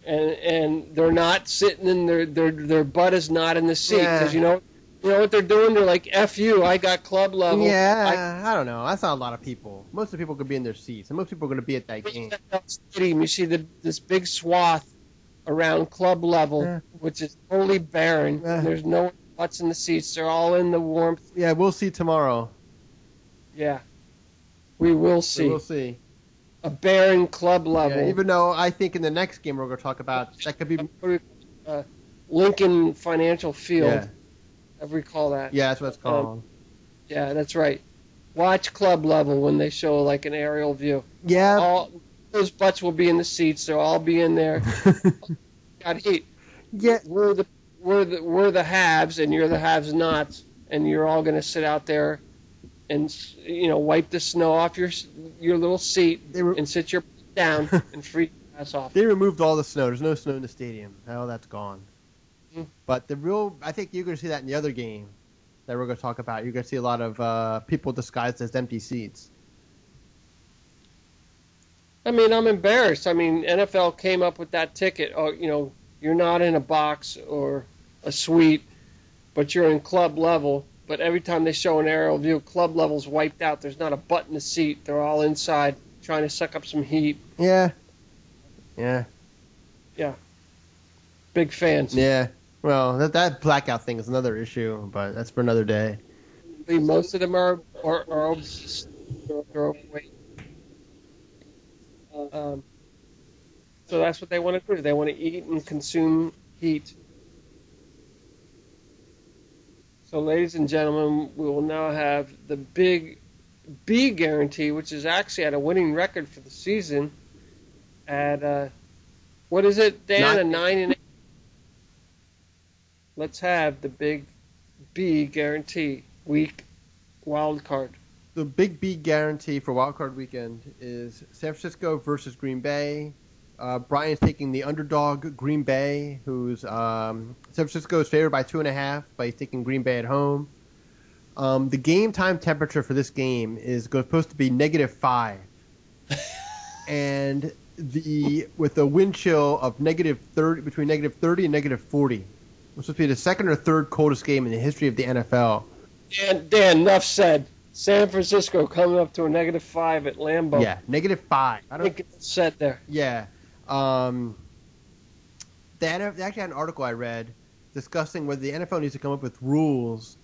and they're not sitting in their butt is not in the seat because you know what they're doing. They're like, F you, I got club level. Yeah, I don't know. That's not a lot of people. Most of the people could be in their seats, and most people are going to be at that game. Stadium, you see this big swath around club level, which is totally barren. There's no butts in the seats. They're all in the warmth. Yeah, we'll see tomorrow. Yeah, we will see. We'll see. A barren club level. Yeah, even though I think in the next game we're going to talk about that could be. Lincoln Financial Field. Yeah. I recall that. Yeah, that's what it's called. Yeah, that's right. Watch club level when they show like an aerial view. Yeah. All those butts will be in the seats. They'll all be in there. Got heat. Yeah. We're the haves, and you're the haves-nots, and you're all going to sit out there and wipe the snow off your little seat and sit your down and freeze your ass off. They removed all the snow. There's no snow in the stadium. Oh, that's gone. But I think you're going to see that in the other game that we're going to talk about. You're going to see a lot of people disguised as empty seats. I mean, I'm embarrassed. I mean, NFL came up with that ticket. Oh, you're not in a box or a suite, but you're in club level. But every time they show an aerial view, club level's wiped out. There's not a butt in the seat. They're all inside trying to suck up some heat. Yeah. Yeah. Yeah. Big fans. Yeah. Well, that blackout thing is another issue, but that's for another day. Most of them are overweight. So that's what they want to do. They want to eat and consume heat. So, ladies and gentlemen, we will now have the big B guarantee, which is actually at a winning record for the season. At what is it, Dan? A 9-8. Let's have the big B guarantee week wild card. The big B guarantee for Wild Card Weekend is San Francisco versus Green Bay. Brian's taking the underdog Green Bay, who's San Francisco is favored by 2.5, but he's taking Green Bay at home. The game time temperature for this game is supposed to be -5, and with a wind chill of -30, between -30 and -40. It's supposed to be the second or third coldest game in the history of the NFL. Dan, enough said. San Francisco coming up to a -5 at Lambeau. Yeah, -5. I think it's set there. Yeah. They actually had an article I read discussing whether the NFL needs to come up with rules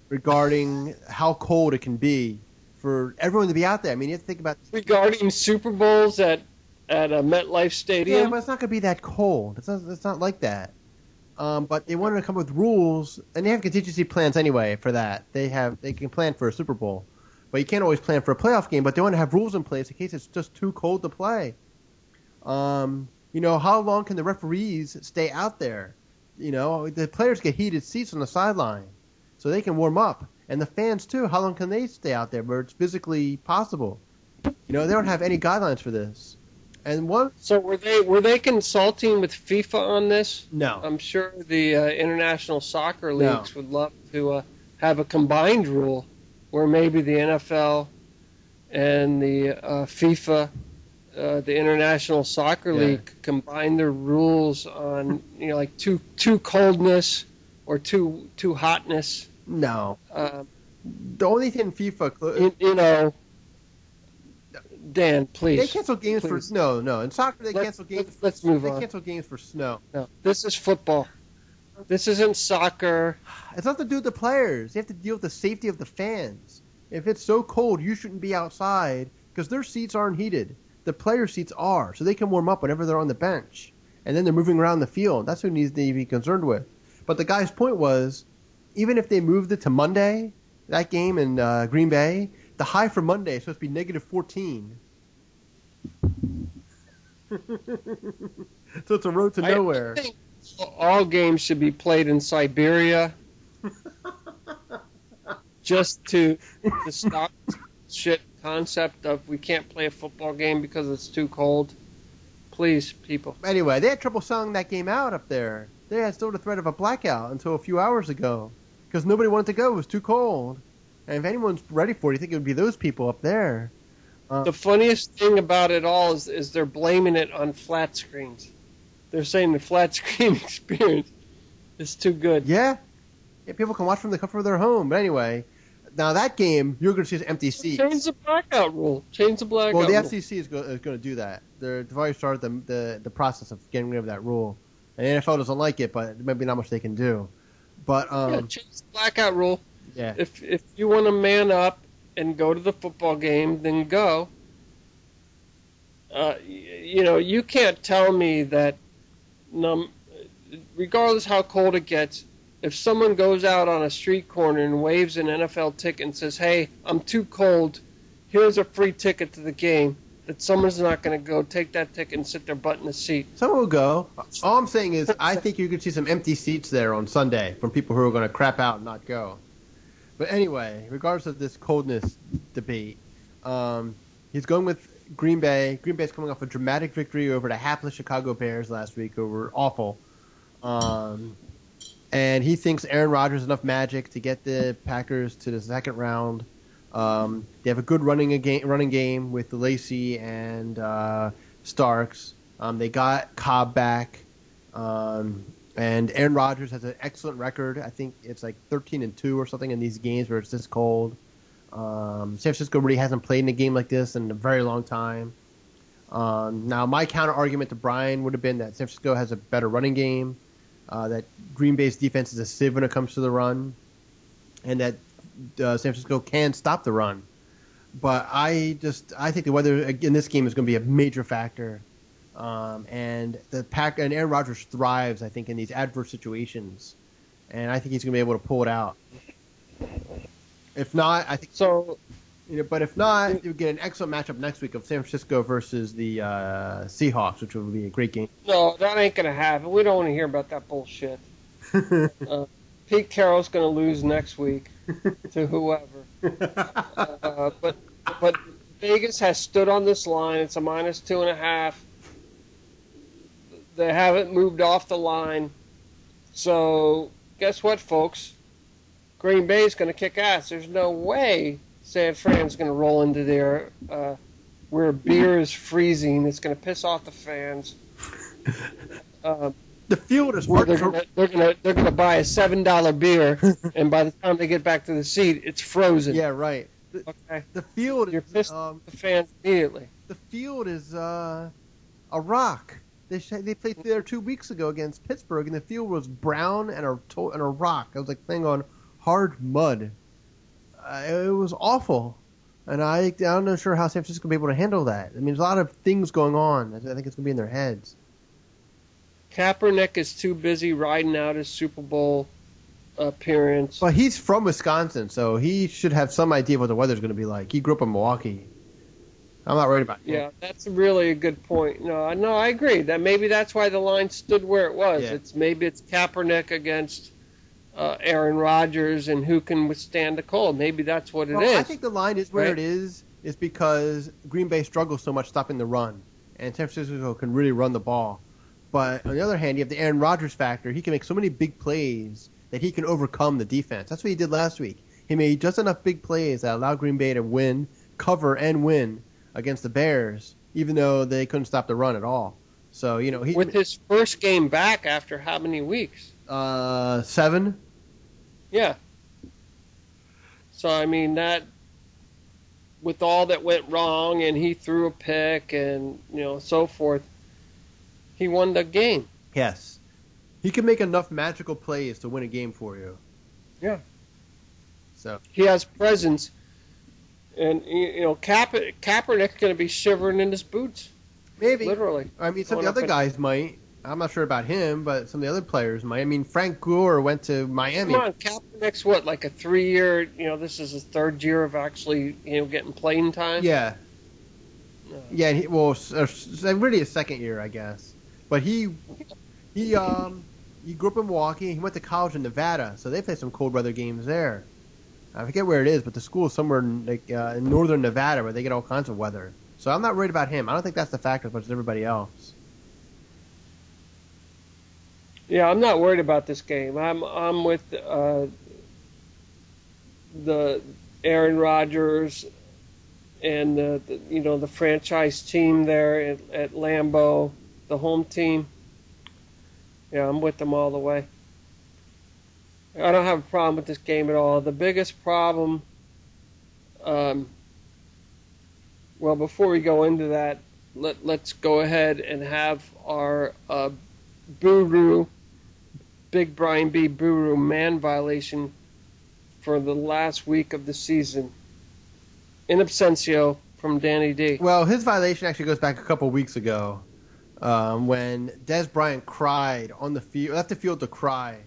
regarding how cold it can be for everyone to be out there. I mean, you have to think about regarding Super Bowls at MetLife Stadium. Yeah, but it's not going to be that cold. It's not like that. But they wanted to come up with rules, and they have contingency plans anyway for that. They can plan for a Super Bowl, but you can't always plan for a playoff game. But they want to have rules in place in case it's just too cold to play. How long can the referees stay out there? The players get heated seats on the sideline, so they can warm up, and the fans too. How long can they stay out there where it's physically possible? They don't have any guidelines for this. And So were they consulting with FIFA on this? No. I'm sure the international soccer leagues would love to have a combined rule where maybe the NFL and the FIFA, the International Soccer League, combine their rules on like too coldness or too hotness. No. The only thing FIFA, Dan, please. They cancel games for snow. No, in soccer they cancel games. Let's move on. They cancel games for snow. No, this is football. This isn't soccer. It's nothing to do with the players. You have to deal with the safety of the fans. If it's so cold, you shouldn't be outside because their seats aren't heated. The player seats are, so they can warm up whenever they're on the bench, and then they're moving around the field. That's who needs to be concerned with. But the guy's point was, even if they moved it to Monday, that game in Green Bay. The high for Monday is supposed to be -14. So it's a road to nowhere. I think all games should be played in Siberia just to stop shit concept of we can't play a football game because it's too cold. Please, people. Anyway, they had trouble selling that game out up there. They had still the threat of a blackout until a few hours ago because nobody wanted to go. It was too cold. And if anyone's ready for it, you think it would be those people up there. The funniest thing about it all is they're blaming it on flat screens. They're saying the flat screen experience is too good. Yeah, people can watch from the comfort of their home. But anyway, now that game, you're going to see empty seats. Change the blackout rule. Well, the FCC is going to do that. They've already started the process of getting rid of that rule. And the NFL doesn't like it, but maybe not much they can do. But change the blackout rule. Yeah. If you want to man up and go to the football game, then go. You can't tell me that, regardless how cold it gets, if someone goes out on a street corner and waves an NFL ticket and says, "Hey, I'm too cold. Here's a free ticket to the game," that someone's not going to go take that ticket and sit their butt in the seat. Someone will go. All I'm saying is I think you could see some empty seats there on Sunday from people who are going to crap out and not go. But anyway, regardless of this coldness debate, he's going with Green Bay. Green Bay's coming off a dramatic victory over the hapless Chicago Bears last week, who were awful. And he thinks Aaron Rodgers has enough magic to get the Packers to the second round. They have a good running game with Lacey and Starks. They got Cobb back. And Aaron Rodgers has an excellent record. I think it's like 13-2 or something in these games where it's this cold. San Francisco really hasn't played in a game like this in a very long time. Now, my counter argument to Brian would have been that San Francisco has a better running game, that Green Bay's defense is a sieve when it comes to the run, and that San Francisco can stop the run. But I think the weather in this game is going to be a major factor. And Aaron Rodgers thrives, I think, in these adverse situations. and I think he's going to be able to pull it out. If not, I think So, But if not, you get an excellent matchup next week of San Francisco versus the Seahawks, which will be a great game. no, that ain't going to happen. We don't want to hear about that bullshit. Pete Carroll's going to lose next week to whoever. But Vegas has stood on this line. It's a -2.5. They haven't moved off the line. So, guess what, folks? Green Bay's going to kick ass. There's no way San Fran's going to roll into there where beer is freezing. It's going to piss off the fans. The field is Where worked. they're gonna buy a $7 beer, and by the time they get back to the seat, it's frozen. Yeah, right. Okay. The field You're is pissed off the fans immediately. the field is a rock. They played there 2 weeks ago against Pittsburgh, and the field was brown and a rock. It was like playing on hard mud. It was awful, and I'm not sure how San Francisco will be able to handle that. I mean, there's a lot of things going on. I think it's going to be in their heads. Kaepernick is too busy riding out his Super Bowl appearance. But he's from Wisconsin, so he should have some idea what the weather's going to be like. He grew up in Milwaukee. I'm not worried about him. Yeah, that's really a good point. No, I agree. That maybe that's why the line stood where it was. Yeah. Maybe it's Kaepernick against Aaron Rodgers and who can withstand the cold. Maybe that's what it is. I think the line is where Right. it is because Green Bay struggles so much stopping the run, and San Francisco can really run the ball. But on the other hand, you have the Aaron Rodgers factor. He can make so many big plays that he can overcome the defense. That's what he did last week. He made just enough big plays that allowed Green Bay to win, cover, and win against the Bears, even though they couldn't stop the run at all. So, With his first game back after how many weeks? 7. Yeah. So, I mean, that, with all that went wrong, and he threw a pick and, so forth, he won the game. Yes. He can make enough magical plays to win a game for you. Yeah. So He has presence. And, Kaepernick's going to be shivering in his boots, maybe. literally. I mean, some of Going the up other guys might. I'm not sure about him, but some of the other players might. I mean, Frank Gore went to Miami. Come on, Kaepernick's what, like a 3-year, this is his 3rd year of actually, getting playing time? Yeah. No. Yeah, really his 2nd year, I guess. But he grew up in Milwaukee. He went to college in Nevada, so they play some cold weather games there. I forget where it is, but the school is somewhere in northern Nevada where they get all kinds of weather. So I'm not worried about him. I don't think that's the factor as much as everybody else. Yeah, I'm not worried about this game. I'm with the Aaron Rodgers and the franchise team there at Lambeau, the home team. Yeah, I'm with them all the way. I don't have a problem with this game at all. The biggest problem, before we go into that, let's go ahead and have our Buru, Big Brian B. Buru man violation for the last week of the season. In absentia from Danny D. Well, his violation actually goes back a couple weeks ago when Dez Bryant cried on the field, left the field to cry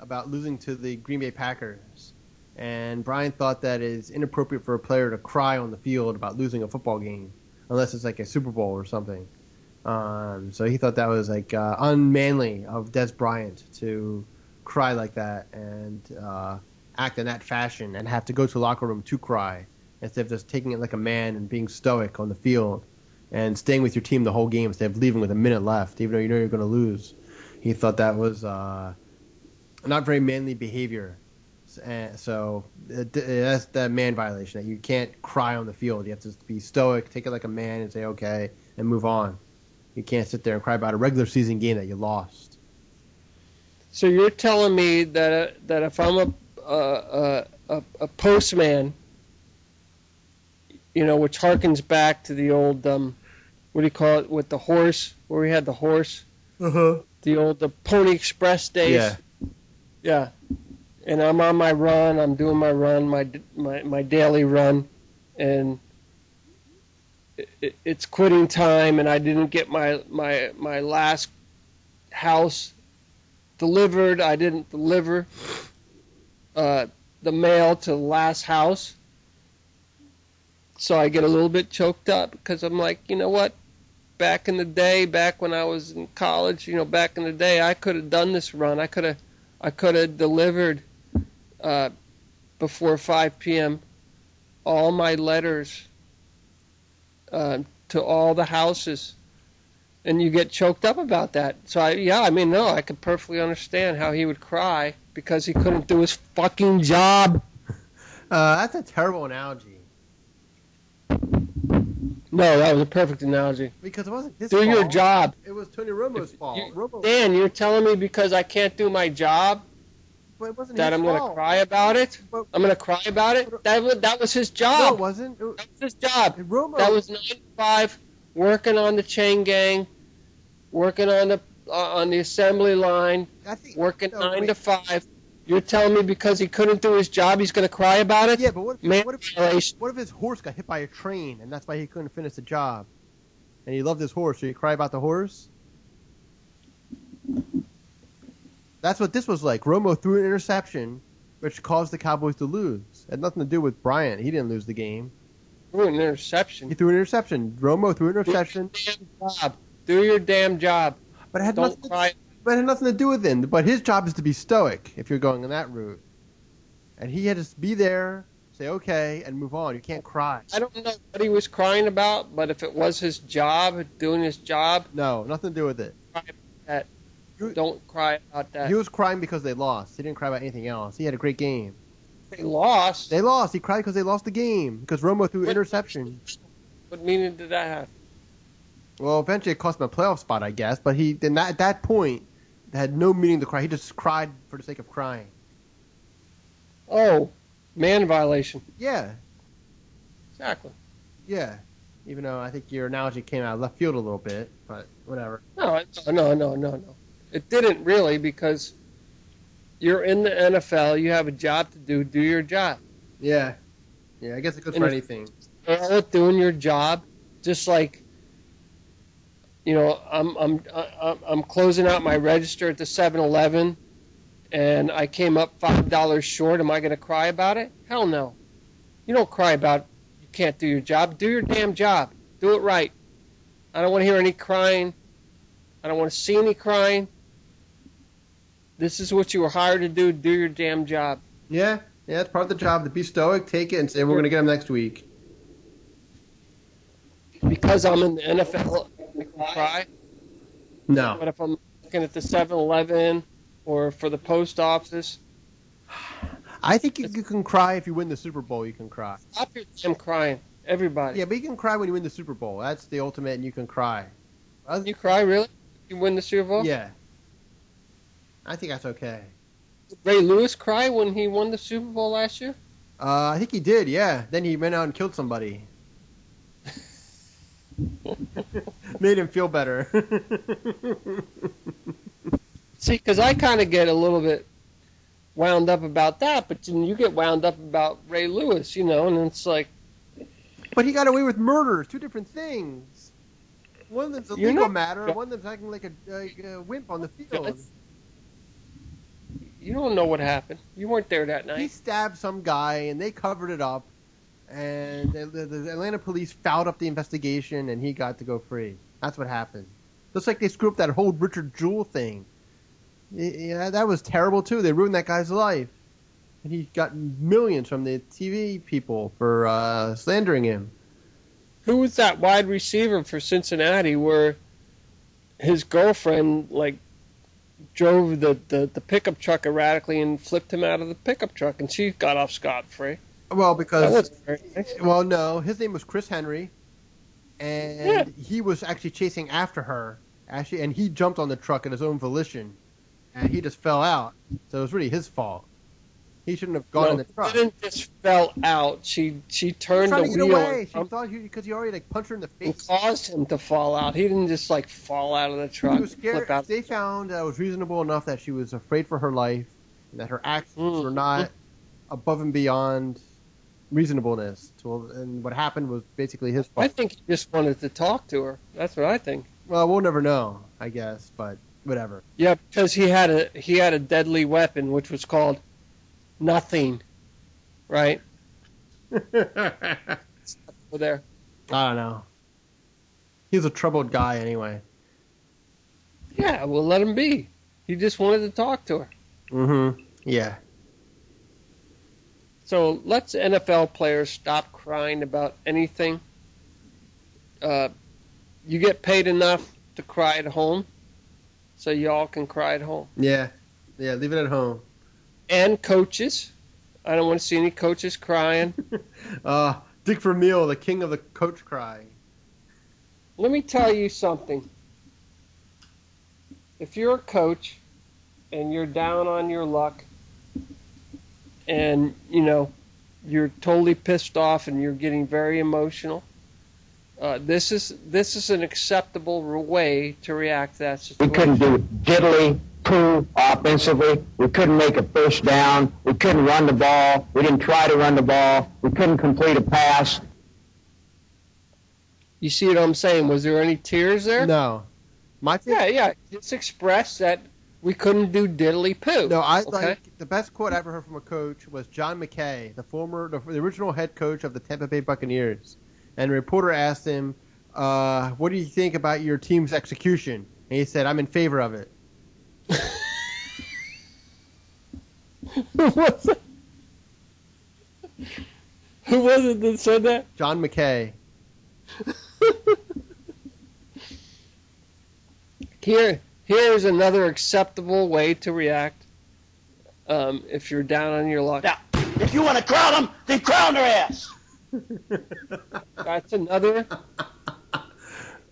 about losing to the Green Bay Packers. And Bryant thought that it's inappropriate for a player to cry on the field about losing a football game, unless it's like a Super Bowl or something. So he thought that was like unmanly of Dez Bryant to cry like that and act in that fashion and have to go to the locker room to cry instead of just taking it like a man and being stoic on the field and staying with your team the whole game instead of leaving with a minute left, even though you know you're going to lose. He thought that was not very manly behavior. So that's the man violation, that you can't cry on the field. You have to be stoic, take it like a man and say, okay, and move on. You can't sit there and cry about a regular season game that you lost. So you're telling me that if I'm a postman, which harkens back to the old what do you call it, with the horse, where we had the horse, the old Pony Express days. Yeah. And I'm on my run. I'm doing my run, my daily run, and it's quitting time, and I didn't get my last house delivered. I didn't deliver the mail to the last house. So I get a little bit choked up because I'm like, you know what? Back in the day, back when I was in college, back in the day, I could have done this run. I could have delivered before 5 p.m. all my letters to all the houses. And you get choked up about that. So, I could perfectly understand how he would cry because he couldn't do his fucking job. That's a terrible analogy. No, that was a perfect analogy. Because it wasn't his Do fault. your job. It was Tony Romo's fault. Dan, you're telling me because I can't do my job But it wasn't that his I'm fault. going to cry about it? But- I'm going to cry about it? That was his No, job. it wasn't. That was his job. Romo, That was 9 to 5, working on the chain gang, working on the assembly line, I think, working no, 9 wait. to 5. You're telling me because he couldn't do his job, he's going to cry about it? Yeah, but what Man, if his horse got hit by a train and that's why he couldn't finish the job? And he loved his horse, so you cry about the horse? That's what this was like. Romo threw an interception, which caused the Cowboys to lose. It had nothing to do with Bryant. He didn't lose the game. Threw an interception. He threw an interception. Romo threw an interception, Do your damn job. but it had Don't nothing. cry. But it had nothing to do with him. But his job is to be stoic if you're going on that route. And he had to be there, say okay, and move on. You can't cry. I don't know what he was crying about, but if it was his job, doing his job, No, nothing to do with it. don't cry about that. He was crying because they lost. He didn't cry about anything else. He had a great game. They lost. They lost. He cried because they lost the game. Because Romo threw interception. What meaning did that have? Well, eventually it cost him a playoff spot, I guess. But he did not, at that point, it had no meaning to cry. He just cried for the sake of crying. Oh, man violation. Yeah, Exactly. yeah. Even though I think your analogy came out of left field a little bit, but whatever. No. It didn't really because you're in the NFL. You have a job to do. Do your job. Yeah. Yeah, I guess it goes And for if- anything. You're doing your job, just like I'm closing out my register at the 7-Eleven, and I came up $5 short. Am I going to cry about it? Hell no. You don't cry about you can't do your job. Do your damn job. Do it right. I don't want to hear any crying. I don't want to see any crying. This is what you were hired to do. Do your damn job. Yeah, it's part of the job to be stoic, take it, and say we're going to get him next week. Because I'm in the NFL, I can cry. No. But if I'm looking at the 7-Eleven or for the post office, I think you can cry if you win the Super Bowl. You can cry. stop your damn crying. Everybody. Yeah, but you can cry when you win the Super Bowl. That's the ultimate, and you can cry. You cry, really? You win the Super Bowl? Yeah. I think that's okay. Did Ray Lewis cry when he won the Super Bowl last year? I think he did, yeah. Then he went out and killed somebody. Made him feel better. See, because I kind of get a little bit wound up about that, but then you get wound up about Ray Lewis, and it's like, But he got away with murder. Two different things. One of them's a You're legal not- matter, and one of them's acting like a wimp on the field. you don't know what happened. You weren't there that He night. stabbed some guy, and they covered it up. And the Atlanta police fouled up the investigation, and he got to go free. That's what happened. Just like they screwed up that whole Richard Jewell thing. Yeah, that was terrible, too. They ruined that guy's life. And he got millions from the TV people for slandering him. Who was that wide receiver for Cincinnati where his girlfriend, drove the pickup truck erratically and flipped him out of the pickup truck, and she got off scot-free? Well, That because... wasn't very nice. Well, no. His name was Chris Henry. And he was actually chasing after her. Actually, and he jumped on the truck at his own volition. And he just fell out. So it was really his fault. He shouldn't have gone in the truck. She didn't just fell out. She turned trying the to get wheel away. She and thought because he already punched her in the face. caused him to fall out. He didn't just fall out of the truck. She was scared. Flip out. They found that it was reasonable enough that she was afraid for her life, and that her actions were not above and beyond reasonableness. And what happened was basically his fault. I think he just wanted to talk to her. That's what I think. Well, we'll never know, I guess. But whatever. Yeah, because he had a deadly weapon, which was called nothing, right? Over there. I don't know. He's a troubled guy anyway. Yeah, we'll let him be. He just wanted to talk to her. Mm-hmm. Yeah. So let's NFL players stop crying about anything. You get paid enough to cry at home, so y'all can cry at home. Yeah. Yeah, leave it at home. And coaches. I don't want to see any coaches crying. Dick Vermeil, the king of the coach cry. Let me tell you something. If you're a coach and you're down on your luck and, you're totally pissed off and you're getting very emotional, this is an acceptable way to react to that We situation. couldn't do diddly poo offensively. We couldn't make a first down. We couldn't run the ball. We didn't try to run the ball. We couldn't complete a pass. You see what I'm saying? Was there any tears there? No. Yeah. Just express that we couldn't do diddly poo. No, I okay? like the best quote I ever heard from a coach was John McKay, the original head coach of the Tampa Bay Buccaneers. And a reporter asked him, what do you think about your team's execution? And he said, I'm in favor of it. Who was it that said that? John McKay. Here's another acceptable way to react if you're down on your luck. Now, if you want to crown them, then crown their ass. That's another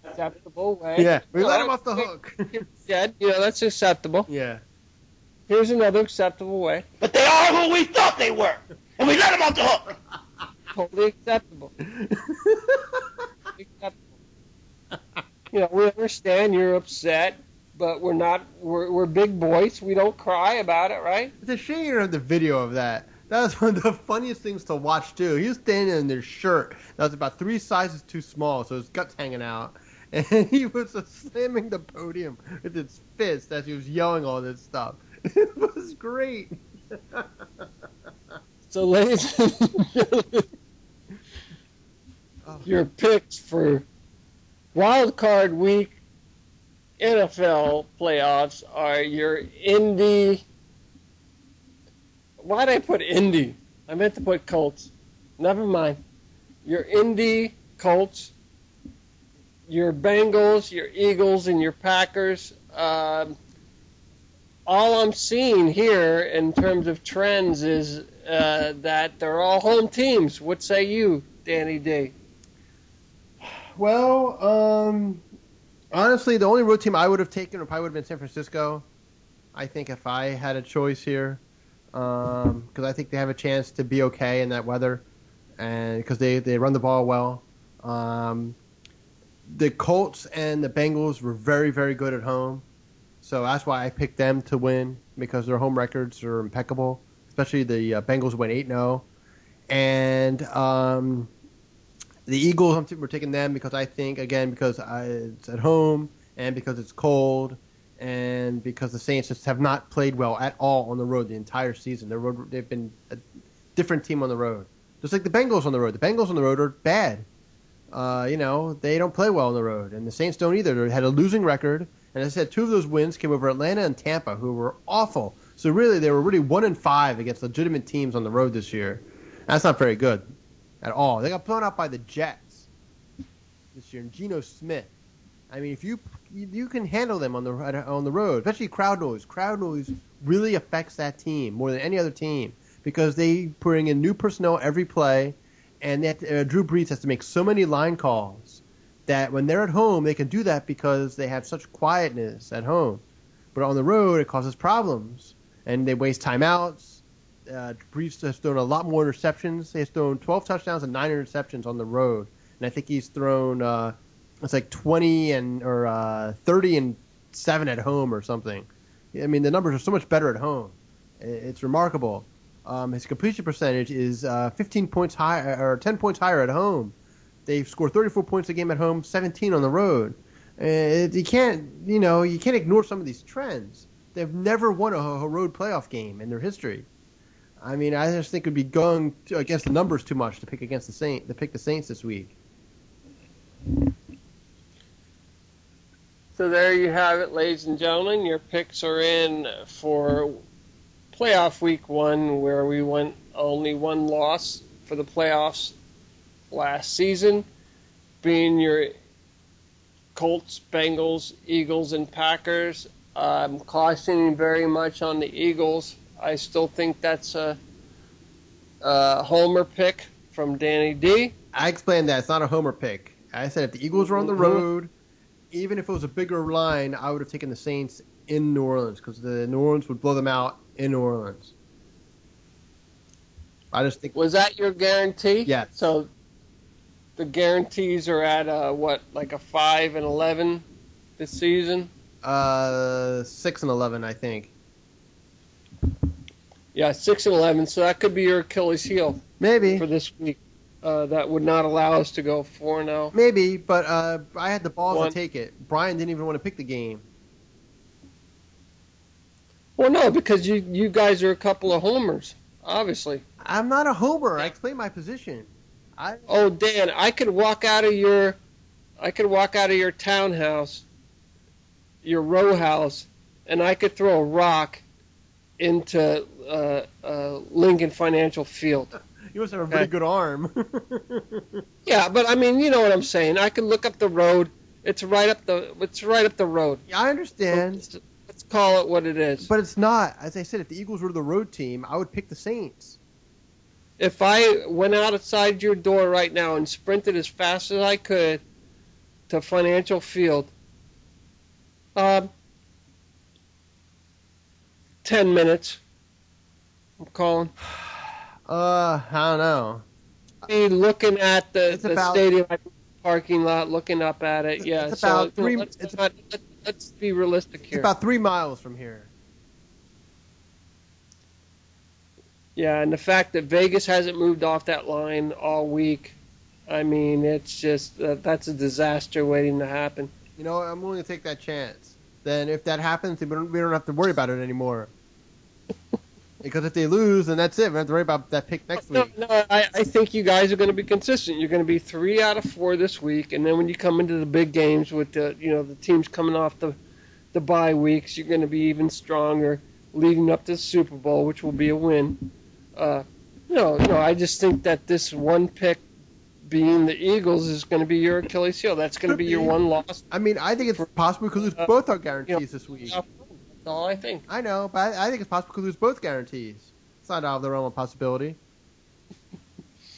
acceptable way. Yeah, we let him off the hook. Yeah, that's acceptable. Yeah. Here's another acceptable way. But they are who we thought they were, and we let them off the hook. Totally acceptable. We understand you're upset, but we're not. We're big boys. We don't cry about it, right? It's a shame you don't have the video of that. That was one of the funniest things to watch, too. He was standing in his shirt that was about 3 sizes too small, so his guts hanging out. And he was slamming the podium with his fist as he was yelling all this stuff. It was great. So, ladies and gentlemen, your picks for Wild Card Week NFL playoffs are your Indy. Why'd I put Indy? I meant to put Colts. Never mind. Your Indy Colts, your Bengals, your Eagles, and your Packers. All I'm seeing here in terms of trends is that they're all home teams. What say you, Danny D? Well, honestly, the only road team I would have taken probably would have been San Francisco. I think if I had a choice here, because I think they have a chance to be okay in that weather, and because they run the ball well. The Colts and the Bengals were very, very good at home, so that's why I picked them to win, because their home records are impeccable. Especially the Bengals went 8-0, and the Eagles, we're taking them because I think, again, because it's at home and because it's cold and because the Saints just have not played well at all on the road the entire season. They've been a different team on the road. Just like the Bengals on the road. The Bengals on the road are bad. They don't play well on the road, and the Saints don't either. They had a losing record, and as I said, 2 of those wins came over Atlanta and Tampa, who were awful. So really, they were really 1-5 against legitimate teams on the road this year. That's not very good at all. They got blown out by the Jets this year, and Geno Smith. I mean, if you can handle them on the road, especially crowd noise. Crowd noise really affects that team more than any other team because they bring in new personnel every play, and Drew Brees has to make so many line calls that when they're at home, they can do that because they have such quietness at home. But on the road, it causes problems, and they waste timeouts. Brees has thrown a lot more interceptions. He has thrown 12 touchdowns and 9 interceptions on the road, and I think he's thrown it's like 30 and 7 at home or something. I mean, the numbers are so much better at home. It's remarkable. His completion percentage is 15 points higher or 10 points higher at home. They score 34 points a game at home, 17 on the road. You can't ignore some of these trends. They've never won a road playoff game in their history. I mean, I just think it'd be going against the numbers too much to pick against the Saints this week. So there you have it, ladies and gentlemen. Your picks are in for playoff week 1, where we went only one loss for the playoffs last season, being your Colts, Bengals, Eagles, and Packers. I'm cautioning very much on the Eagles. I still think that's a homer pick from Danny D. I explained that. It's not a homer pick. I said if the Eagles were on the road, even if it was a bigger line, I would have taken the Saints in New Orleans because the New Orleans would blow them out in New Orleans. I just think. Was that your guarantee? Yes. So the guarantees are at like a 5-11 this season? 6-11, I think. Yeah, 6-11. So that could be your Achilles heel Maybe. for this week. That would not allow us to go 4-0. Maybe, but I had the balls to take it. Brian didn't even want to pick the game. Well, no, because you guys are a couple of homers, obviously. I'm not a homer. I explained my position. Oh, Dan, I could walk out of your townhouse, your row house, and I could throw a rock into Lincoln Financial Field. You must have a pretty good arm. Yeah, but I mean, you know what I'm saying. I could look up the road. It's right up the road. Yeah, I understand. Let's call it what it is. But it's not. As I said, if the Eagles were the road team, I would pick the Saints. If I went outside your door right now and sprinted as fast as I could to Financial Field, 10 minutes, I'm calling. I don't know. Be looking at the about- stadium parking lot, looking up at it. Yeah, It's about so three- let's be realistic It's here. about 3 miles from here. Yeah, and the fact that Vegas hasn't moved off that line all week, I mean, it's just that's a disaster waiting to happen. You know, I'm willing to take that chance. Then if that happens, we don't have to worry about it anymore. Because if they lose, then that's it. We don't have to worry about that pick next week. No, I think you guys are going to be consistent. You're going to be 3 out of 4 this week, and then when you come into the big games with the teams coming off the bye weeks, you're going to be even stronger leading up to the Super Bowl, which will be a win. No, I just think that this one pick, being the Eagles, is going to be your Achilles heel. That's going to be your one loss. I mean, I think it's possible we could lose both our guarantees this week. That's all I think. I know, but I think it's possible we could lose both guarantees. It's not out of the realm of possibility.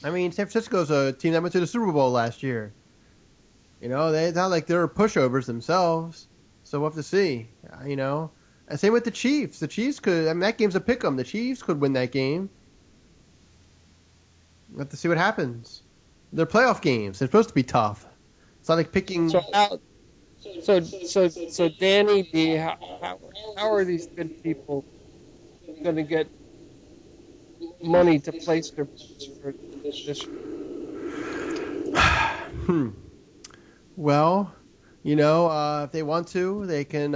I mean, San Francisco's a team that went to the Super Bowl last year. You know, it's not like they're pushovers themselves. So we'll have to see. You know, and same with the Chiefs. The Chiefs could. I mean, that game's a pick 'em. The Chiefs could win that game. We'll have to see what happens. They're playoff games. They're supposed to be tough. It's not like picking. So Danny D, how are these good people going to get money to place their bets for this? Well, you know, if they want to, they can.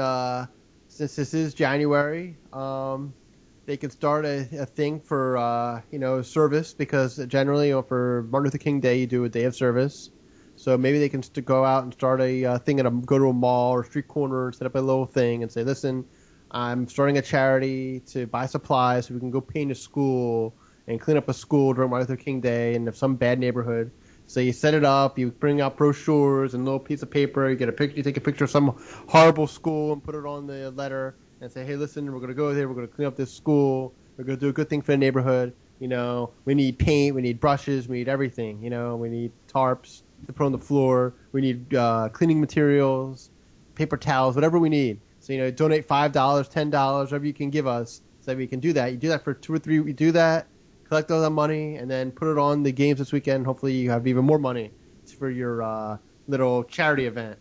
Since this is January, they can start a thing for service, because generally, for Martin Luther King Day, you do a day of service. So maybe they can go out and start a thing go to a mall or street corner, set up a little thing and say, listen, I'm starting a charity to buy supplies so we can go paint a school and clean up a school during Martin Luther King Day and if some bad neighborhood. So you set it up, you bring out brochures and a little piece of paper, you take a picture of some horrible school and put it on the letter and say, hey, listen, we're going to go there, we're going to clean up this school, we're going to do a good thing for the neighborhood. You know, we need paint, we need brushes, we need everything. You know, we need tarps to put on the floor. We need cleaning materials, paper towels, whatever we need. So, donate $5, $10, whatever you can give us so that we can do that. You do that for 2 or 3 weeks. You do that, collect all that money, and then put it on the games this weekend. Hopefully you have even more money for your little charity event.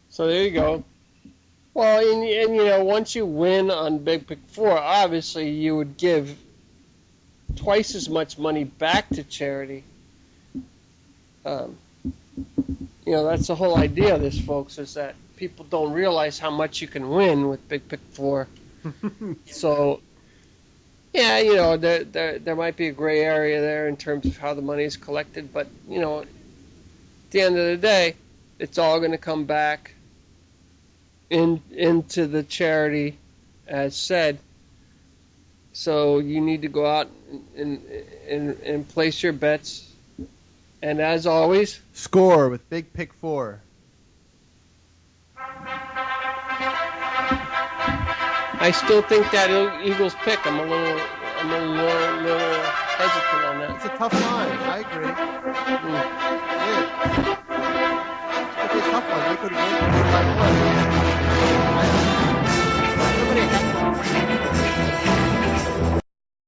So there you go. Well, and once you win on Big Pick 4, obviously you would give twice as much money back to charity. that's the whole idea of this, folks, is that people don't realize how much you can win with Big Pick 4. So, yeah, there might be a gray area there in terms of how the money is collected, but, at the end of the day, it's all going to come back into the charity, as said. So you need to go out and place your bets. And as always, score with Big Pick 4. I still think that Eagles pick. I'm a little hesitant on that. It's a tough line. I agree. It is. It's a tough one. They could win by 1.